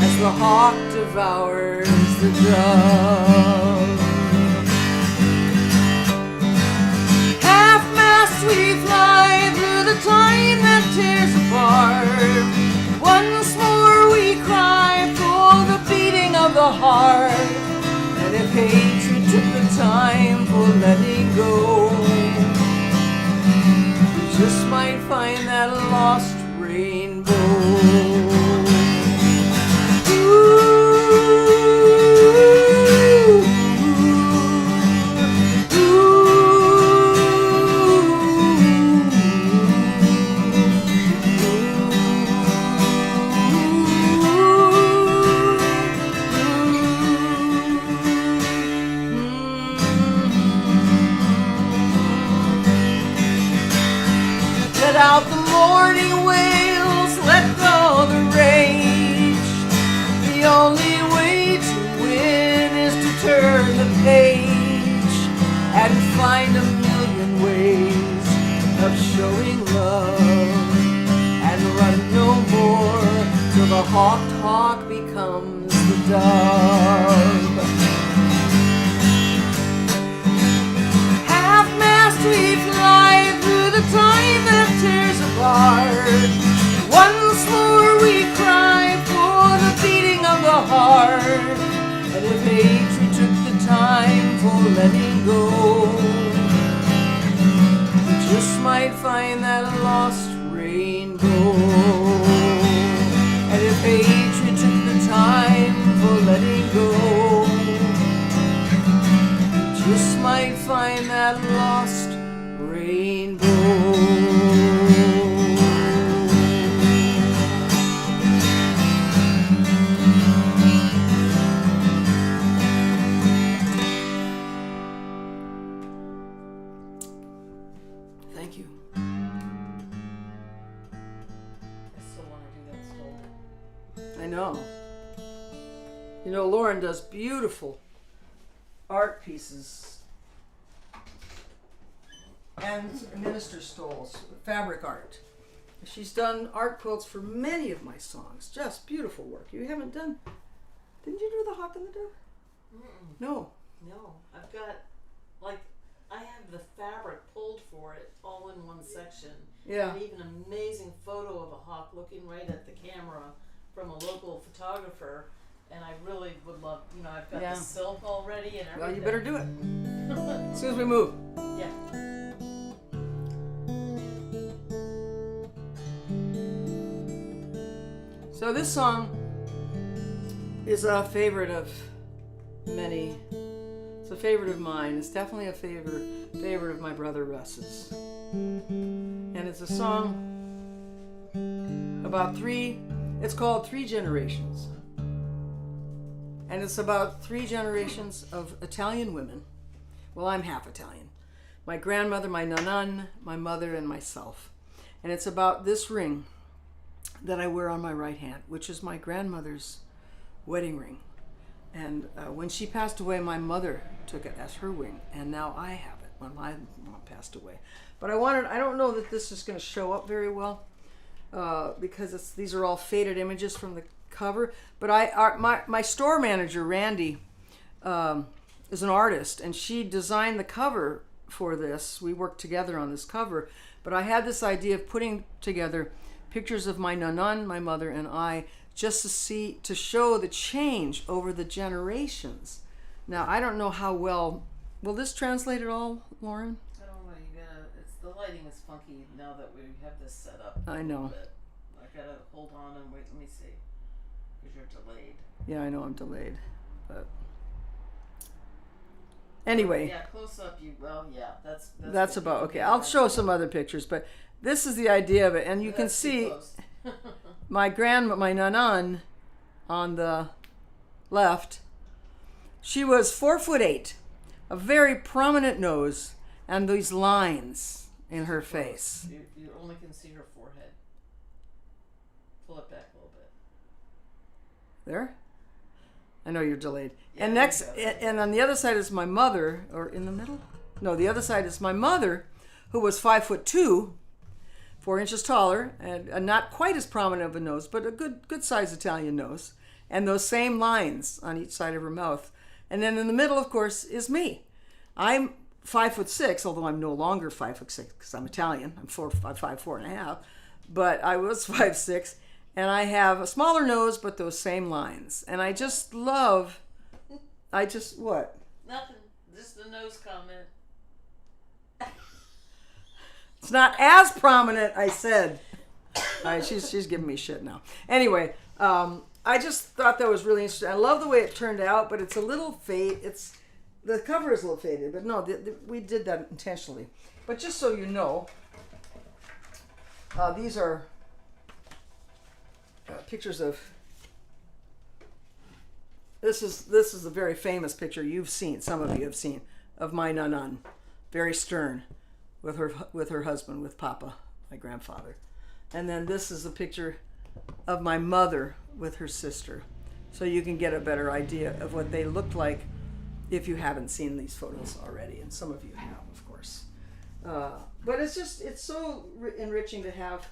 Speaker 1: as the hawk devours the dove. Half-mast we fly through the time that tears apart. Once more we cry for the beating of the heart. And if hatred took the time for letting go, you just might find that lost rainbow. Let out the morning wails, let go the rage. The only way to win is to turn the page and find a million ways of showing love, and run no more till the hawked hawk becomes the dove. Half-mast we fly through the time that tears apart. Once more we cry for the beating of the heart. And if hatred took the time for letting go, you just might find that lost rainbow. And if hatred took the time for letting go, you just might find that lost rainbow. Thank you.
Speaker 2: I still want to do that stole.
Speaker 1: I know. You know, Lauren does beautiful art pieces and minister stoles, fabric art. She's done art quilts for many of my songs. Just beautiful work. You haven't done... Didn't you do the Hawk and the Dove?
Speaker 2: Mm-mm.
Speaker 1: No.
Speaker 2: No, I've got, like, I have the fabric pulled for it all in one section.
Speaker 1: Yeah.
Speaker 2: And even an amazing photo of a hawk looking right at the camera from a local photographer. And I really would love, you know, I've got the silk already and everything.
Speaker 1: Well, you better do it. As soon as we move.
Speaker 2: Yeah.
Speaker 1: So this song is a favorite of many. It's a favorite of mine. It's definitely a favorite of my brother Russ's. And it's a song about it's called Three Generations. And it's about 3 generations of Italian women. Well, I'm half Italian. My grandmother, my nanan, my mother, and myself. And it's about this ring that I wear on my right hand, which is my grandmother's wedding ring. And when she passed away, my mother took it as her ring, and now I have it when my mom passed away. But I don't know that this is going to show up very well because these are all faded images from the cover. But my store manager, Randy, is an artist, and she designed the cover for this. We worked together on this cover. But I had this idea of putting together pictures of my nanan, my mother, and I, just to show the change over the generations. Now, I don't know how well... Will this translate at all, Lauren?
Speaker 2: I don't know. The lighting is funky now that we have this set up.
Speaker 1: I know.
Speaker 2: I gotta hold on and wait. Let me see. Because you're delayed.
Speaker 1: Yeah, I know I'm delayed. But Anyway.
Speaker 2: Yeah, close up.
Speaker 1: That's about okay. I'll show some other pictures, but this is the idea of it, and you can see my nanan on the left. She was 4'8", a very prominent nose, and these lines in her face.
Speaker 2: You only can see her forehead. Pull it back a little bit.
Speaker 1: There? I know you're delayed. Yeah, and next, and on the other side is my mother, or in the middle? No, the other side is my mother, who was 5'2", 4 inches taller, and not quite as prominent of a nose, but a good size Italian nose, and those same lines on each side of her mouth. And then in the middle, of course, is me. I'm 5'6", although I'm no longer 5'6" because I'm Italian. I'm 5'4.5", but I was 5'6", and I have a smaller nose, but those same lines. And I just love. What?
Speaker 2: Nothing. Just the nose comment.
Speaker 1: It's not as prominent, I said. All right, she's giving me shit now. Anyway, I just thought that was really interesting. I love the way it turned out, but it's a little faded. The cover is a little faded, but no, we did that intentionally. But just so you know, these are pictures of. This is a very famous picture you've seen. Some of you have seen of my nanan, very stern, with her husband, with Papa, my grandfather, and then this is a picture of my mother with her sister, so you can get a better idea of what they looked like if you haven't seen these photos already, and some of you have, of course. But it's so enriching to have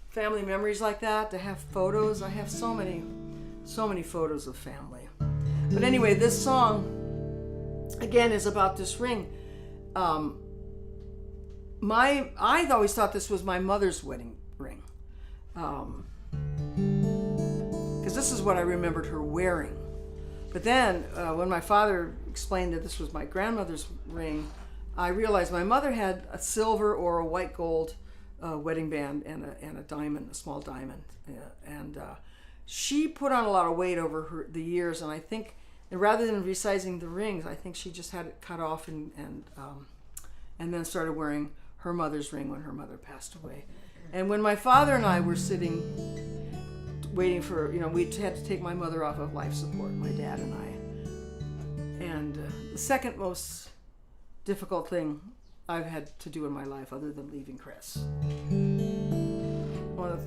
Speaker 1: family memories like that, to have photos. I have so many photos of family. But anyway, this song again is about this ring. I always thought this was my mother's wedding ring, because this is what I remembered her wearing. But then when my father explained that this was my grandmother's ring, I realized my mother had a silver or a white gold wedding band and a diamond, a small diamond, and she put on a lot of weight over the years, and I think, and rather than resizing the rings, I think she just had it cut off and then started wearing her mother's ring when her mother passed away. And when my father and I were sitting waiting for, we had to take my mother off of life support, my dad and I. And the second most difficult thing I've had to do in my life, other than leaving Chris.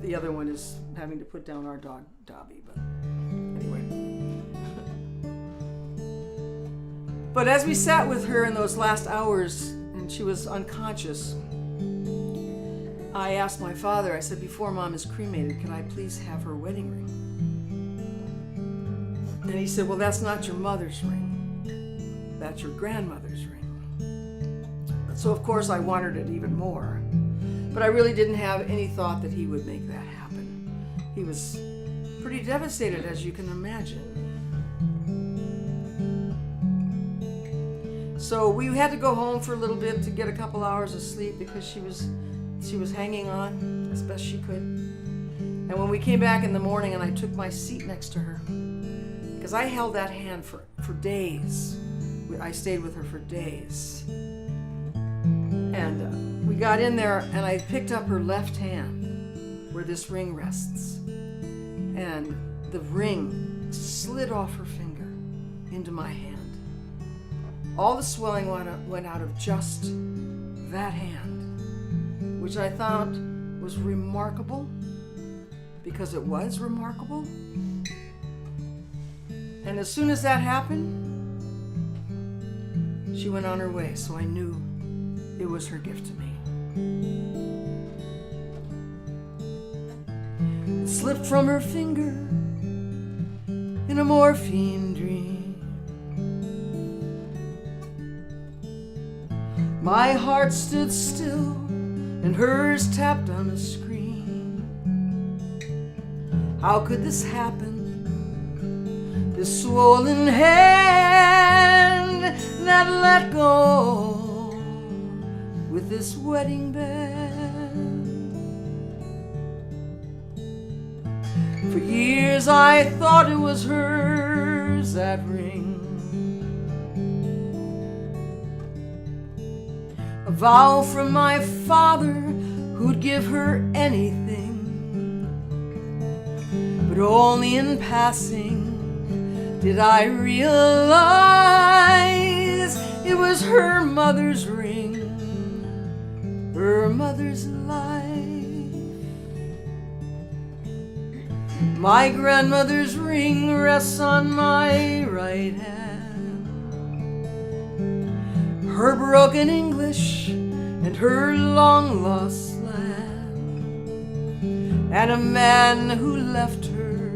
Speaker 1: The other one is having to put down our dog, Dobby, but anyway. But as we sat with her in those last hours, and she was unconscious, I asked my father, I said, before Mom is cremated, can I please have her wedding ring? And he said, well, that's not your mother's ring. That's your grandmother's ring. So, of course, I wanted it even more. But I really didn't have any thought that he would make that happen. He was pretty devastated, as you can imagine. So we had to go home for a little bit to get a couple hours of sleep because she was hanging on as best she could. And when we came back in the morning and I took my seat next to her, because I held that hand for days. I stayed with her for days. And we got in there and I picked up her left hand where this ring rests. And the ring slid off her finger into my hand. All the swelling went out of just that hand, which I thought was remarkable, because it was remarkable. And as soon as that happened, she went on her way, so I knew it was her gift to me. It slipped from her finger in a morphine dream. My heart stood still and hers tapped on a screen. How could this happen? This swollen hand that let go with this wedding band. For years I thought it was hers, that ring. a vow from my father who'd give her anything, but only in passing did I realize it was her mother's ring, her mother's life. My grandmother's ring rests on my right hand. Her broken English and her long lost land, and a man who left her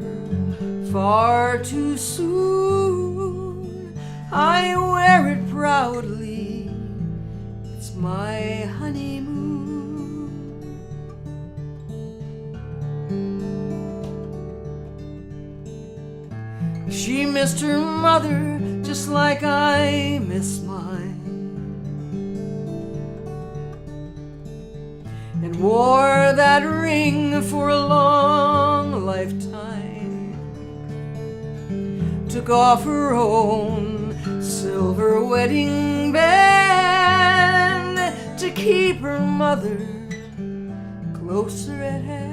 Speaker 1: far too soon. I wear it proudly, it's my honeymoon. She missed her mother just like I miss mine, and wore that ring for a long lifetime. Took off her own silver wedding band to keep her mother closer at hand.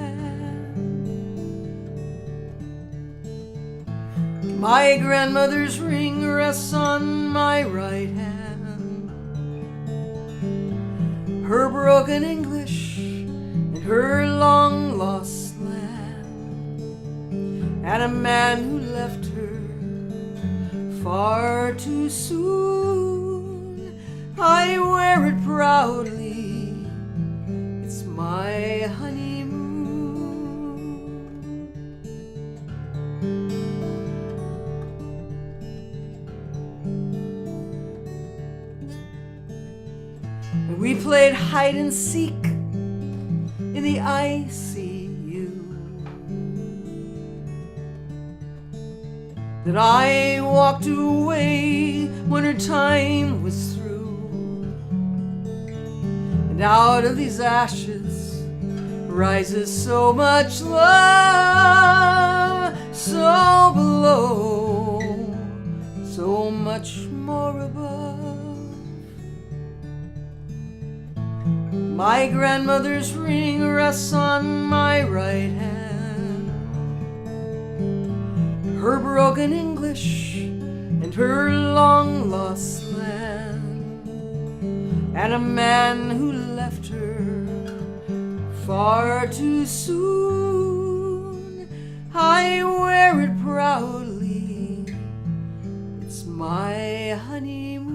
Speaker 1: My grandmother's ring rests on my right hand. Her broken English and her long lost land, and a man who left her far too soon. I wear it proudly, it's my honeymoon. We played hide and seek in the ICU. That I walked away when her time was through. And out of these ashes rises so much love, so below, so much more above. My grandmother's ring rests on my right hand. Her broken English and her long lost land, and a man who left her far too soon. I wear it proudly, it's my honeymoon.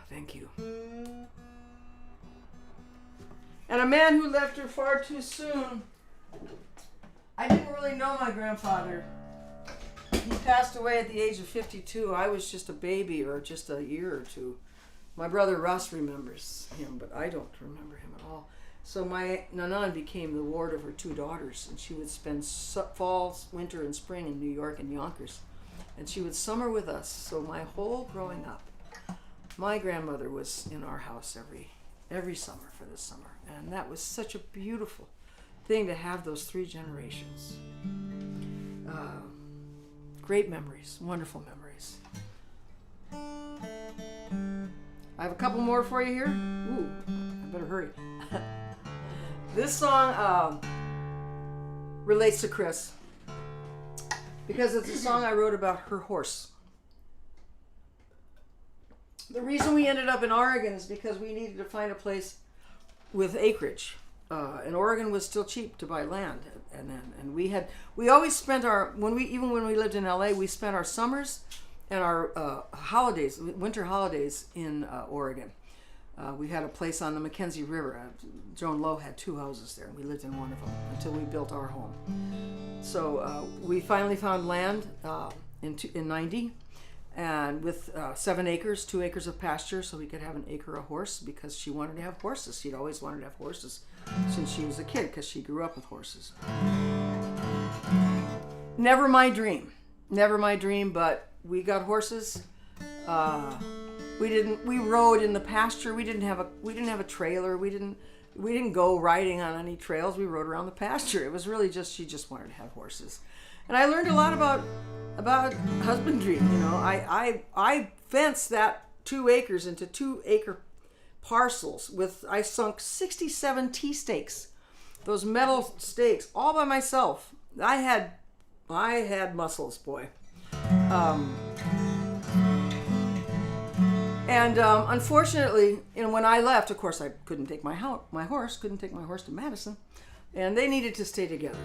Speaker 1: Thank you. And a man who left her far too soon. I didn't really know my grandfather. He passed away at the age of 52. I was just a baby, or just a year or two. My brother Russ remembers him, but I don't remember him at all. So my nanan became the ward of her two daughters, and she would spend fall, winter, and spring in New York and Yonkers. And she would summer with us. So my whole growing up, my grandmother was in our house every summer for this summer. And that was such a beautiful thing to have those three generations. Great memories, wonderful memories. I have a couple more for you here. Ooh, I better hurry. This song relates to Chris because it's a song I wrote about her horse. The reason we ended up in Oregon is because we needed to find a place with acreage. And Oregon was still cheap to buy land, and we always spent when we lived in LA, we spent our summers and our holidays, winter holidays in Oregon. We had a place on the Mackenzie River. Joan Lowe had two houses there, and we lived in one of them until we built our home. So we finally found land in 90. And with 7 acres, 2 acres of pasture, so we could have an acre a horse, because she wanted to have horses. She'd always wanted to have horses since she was a kid, because she grew up with horses. Never my dream, but we got horses. We rode in the pasture. We didn't have a trailer. We didn't go riding on any trails. We rode around the pasture. It was really just, she just wanted to have horses. And I learned a lot about husbandry. You know, I fenced that 2 acres into 2-acre parcels I sunk 67 T-stakes, those metal stakes, all by myself. I had muscles, boy. Unfortunately, when I left, of course, I couldn't take my horse to Madison, and they needed to stay together.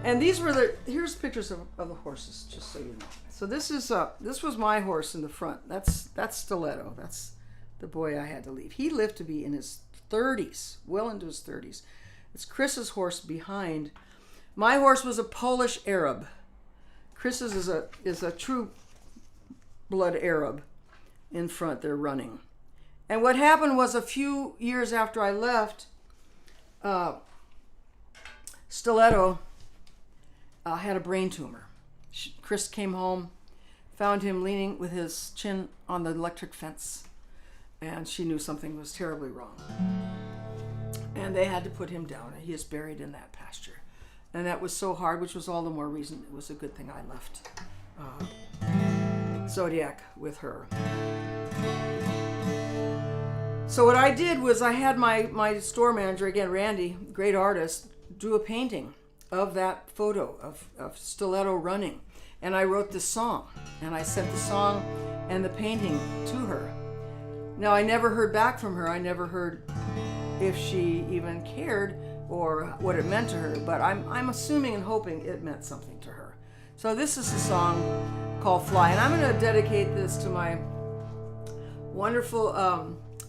Speaker 1: And here's pictures of the horses, just so you know. So this was my horse in the front. That's Stiletto. That's the boy I had to leave. He lived to be in his 30s, well into his 30s. It's Chris's horse behind. My horse was a Polish Arab. Chris's is a true blood Arab. In front, they're running. And what happened was, a few years after I left, Stiletto had a brain tumor. Chris came home, found him leaning with his chin on the electric fence, and she knew something was terribly wrong. And they had to put him down, and he is buried in that pasture. And that was so hard, which was all the more reason it was a good thing I left Zodiac with her. So what I did was, I had my store manager, again, Randy, great artist, do a painting of that photo of Stiletto running. And I wrote this song, and I sent the song and the painting to her. Now, I never heard back from her. I never heard if she even cared or what it meant to her, but I'm assuming and hoping it meant something to her. So this is a song called Fly, and I'm going to dedicate this to my wonderful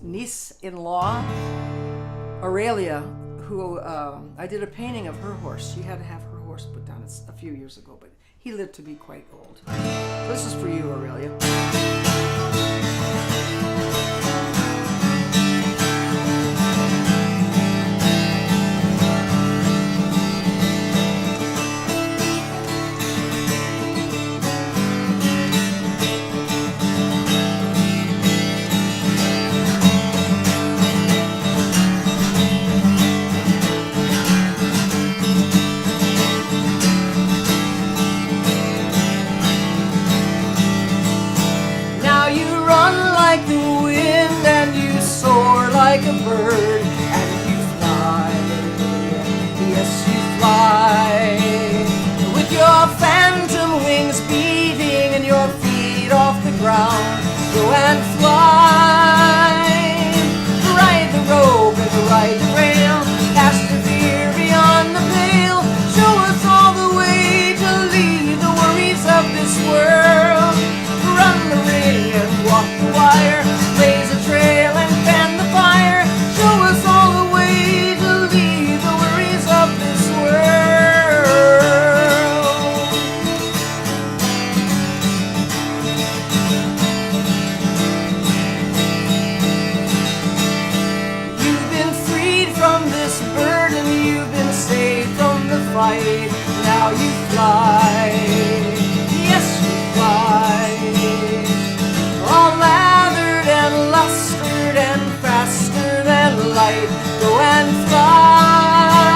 Speaker 1: niece-in-law, Aurelia, who I did a painting of her horse. She had to have her horse put down a few years ago, but he lived to be quite old. So this is for you, Aurelia. Like the wind, and you soar like a bird, and you fly, yes you fly, with your phantom wings beating and your feet off the ground. Go and fly, ride the rope and ride the rail, past the fear beyond the pale. Show us all the way to leave the worries of this world. Run the ring and walk the wire, blaze a trail and fan the fire. Show us all the way to leave the worries of this world. You've been freed from this burden, you've been saved from the fight. Now you fly, yes you fly, all lathered and lustered and faster than light. Go and fly,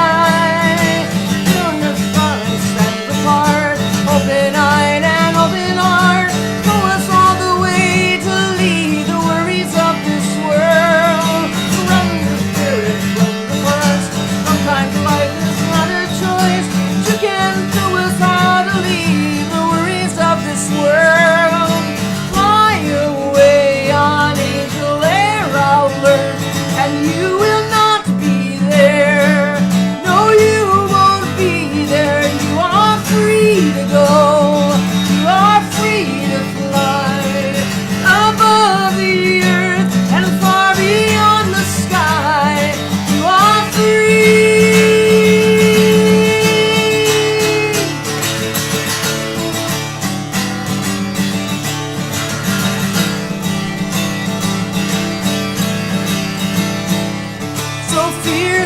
Speaker 1: unified, stand apart, open-eyed and open-heart. Show us all the way to leave the worries of this world. Run the spirit from the past. Sometimes life is not a choice. You can show us how to leave the worries of this world. And you will not be there. No, you won't be there. You are free to go. You are free to fly above the earth and far beyond the sky. You are free.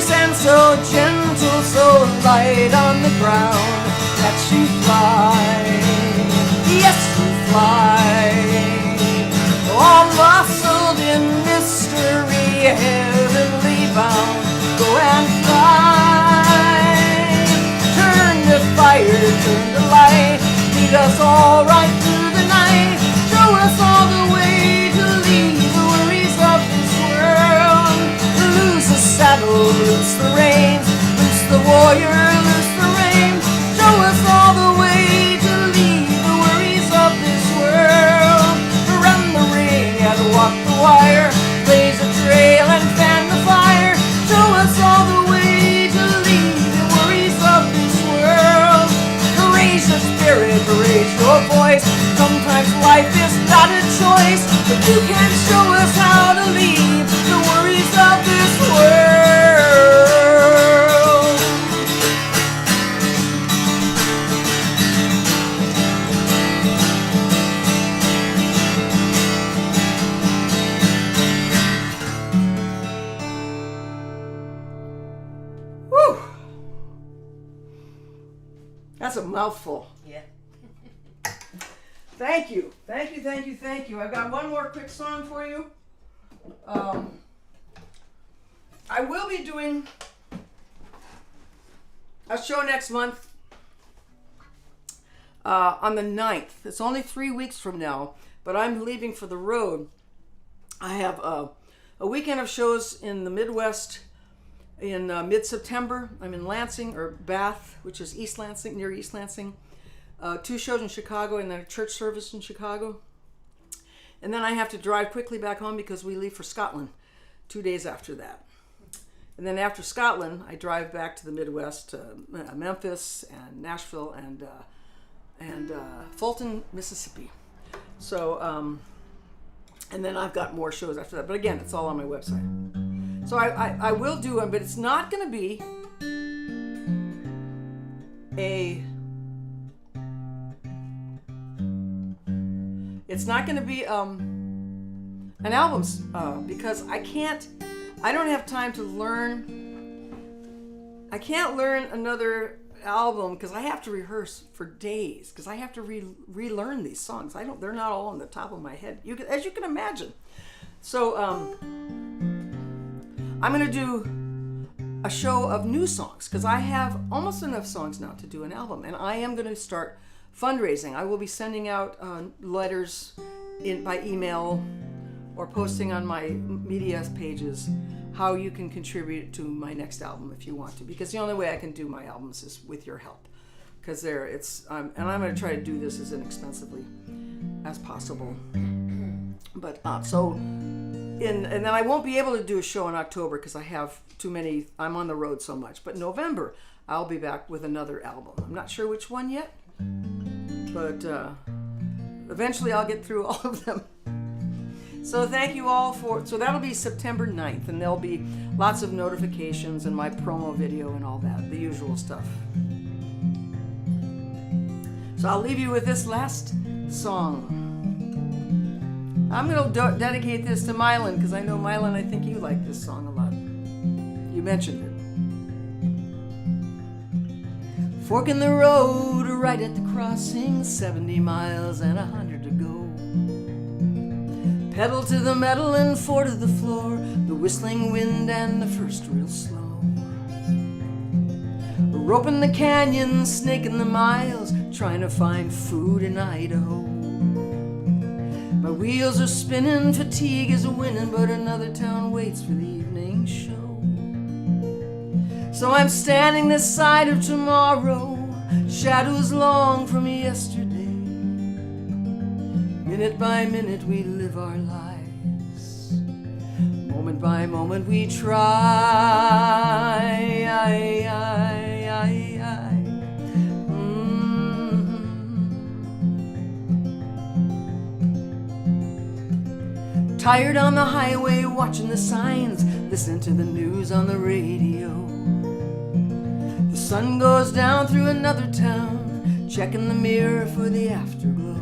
Speaker 1: And so gentle, so light on the ground, that you fly, yes you fly. turn to light. Lead us all right through the night. Show us all the way to leave the worries of this world. Loose the saddle, loose the reins, loose the warrior, loose the reins. Show us all the way to leave the worries of this world. Run the ring and walk the wire, blaze a trail and fan the fire. Show us all the way to leave the worries of this world. Raise your spirit, raise your voice. Sometimes life is not a choice, but you can show us how to leave the worries of this world. Whew. That's a mouthful.
Speaker 2: Yeah.
Speaker 1: Thank you. Thank you, thank you, thank you. I've got one more quick song for you. I will be doing a show next month on the 9th. It's only 3 weeks from now, but I'm leaving for the road. I have a weekend of shows in the Midwest in mid-September. I'm in Lansing, or Bath, which is East Lansing, near East Lansing. 2 shows in Chicago and then a church service in Chicago. And then I have to drive quickly back home because we leave for Scotland 2 days after that. And then after Scotland, I drive back to the Midwest, Memphis and Nashville and Fulton, Mississippi. So, and then I've got more shows after that. But again, it's all on my website. So I will do them, but it's not going to be an album because I don't have time to learn. I can't learn another album because I have to rehearse for days because I have to relearn these songs. They're not all on the top of my head, as you can imagine. So I'm going to do a show of new songs because I have almost enough songs now to do an album, and I am going to start fundraising. I will be sending out letters by email or posting on my media pages how you can contribute to my next album if you want to, because the only way I can do my albums is with your help, because and I'm going to try to do this as inexpensively as possible. But and then I won't be able to do a show in October because I have too many. I'm on the road so much. But November I'll be back with another album. I'm not sure which one yet, but eventually I'll get through all of them. So thank you all so that'll be September 9th, and there'll be lots of notifications and my promo video and all that, the usual stuff. So I'll leave you with this last song. I'm going to dedicate this to Mylan, because I know, Mylan, I think you like this song a lot. You mentioned it. Fork in the road, right at the crossing, 70 miles and 100 to go. Pedal to the metal and 4 to the floor, the whistling wind and the first real slow. Roping the canyon, snaking the miles, trying to find food in Idaho. My wheels are spinning, fatigue is winning, but another town waits for the evening show. So I'm standing this side of tomorrow, shadows long from yesterday. Minute by minute we live our lives, moment by moment we try. Tired on the highway, watching the signs, listening to the news on the radio. The sun goes down through another town, checking the mirror for the afterglow.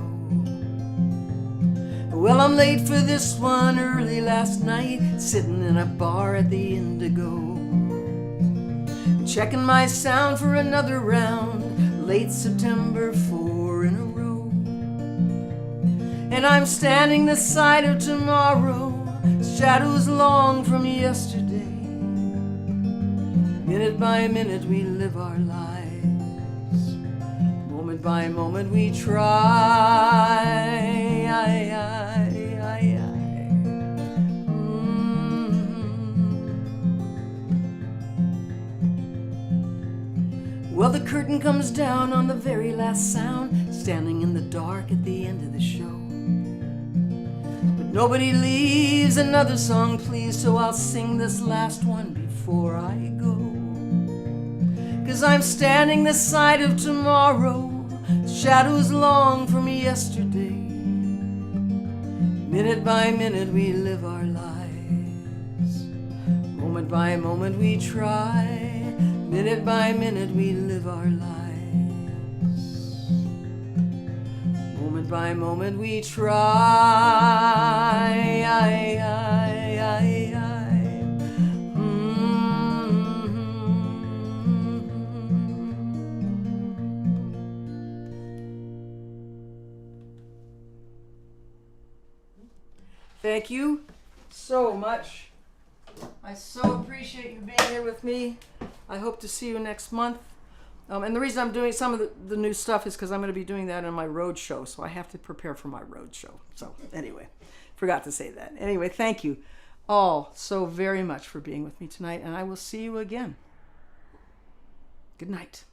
Speaker 1: Well, I'm late for this one, early last night, sitting in a bar at the Indigo. Checking my sound for another round, late September, 4 in a row. And I'm standing this side of tomorrow, shadows long from yesterday. Minute by minute we live our lives, Moment by moment we try. Well, the curtain comes down on the very last sound, standing in the dark at the end of the show. But nobody leaves, another song please, so I'll sing this last one before I go. 'Cause I'm standing this side of tomorrow, shadows long from yesterday. Minute by minute we live our lives. Moment by moment we try. Minute by minute we live our lives. Moment by moment we try. Thank you so much. I so appreciate you being here with me. I hope to see you next month. And the reason I'm doing some of the new stuff is because I'm going to be doing that on my road show. So I have to prepare for my road show. So anyway, forgot to say that. Anyway, thank you all so very much for being with me tonight. And I will see you again. Good night.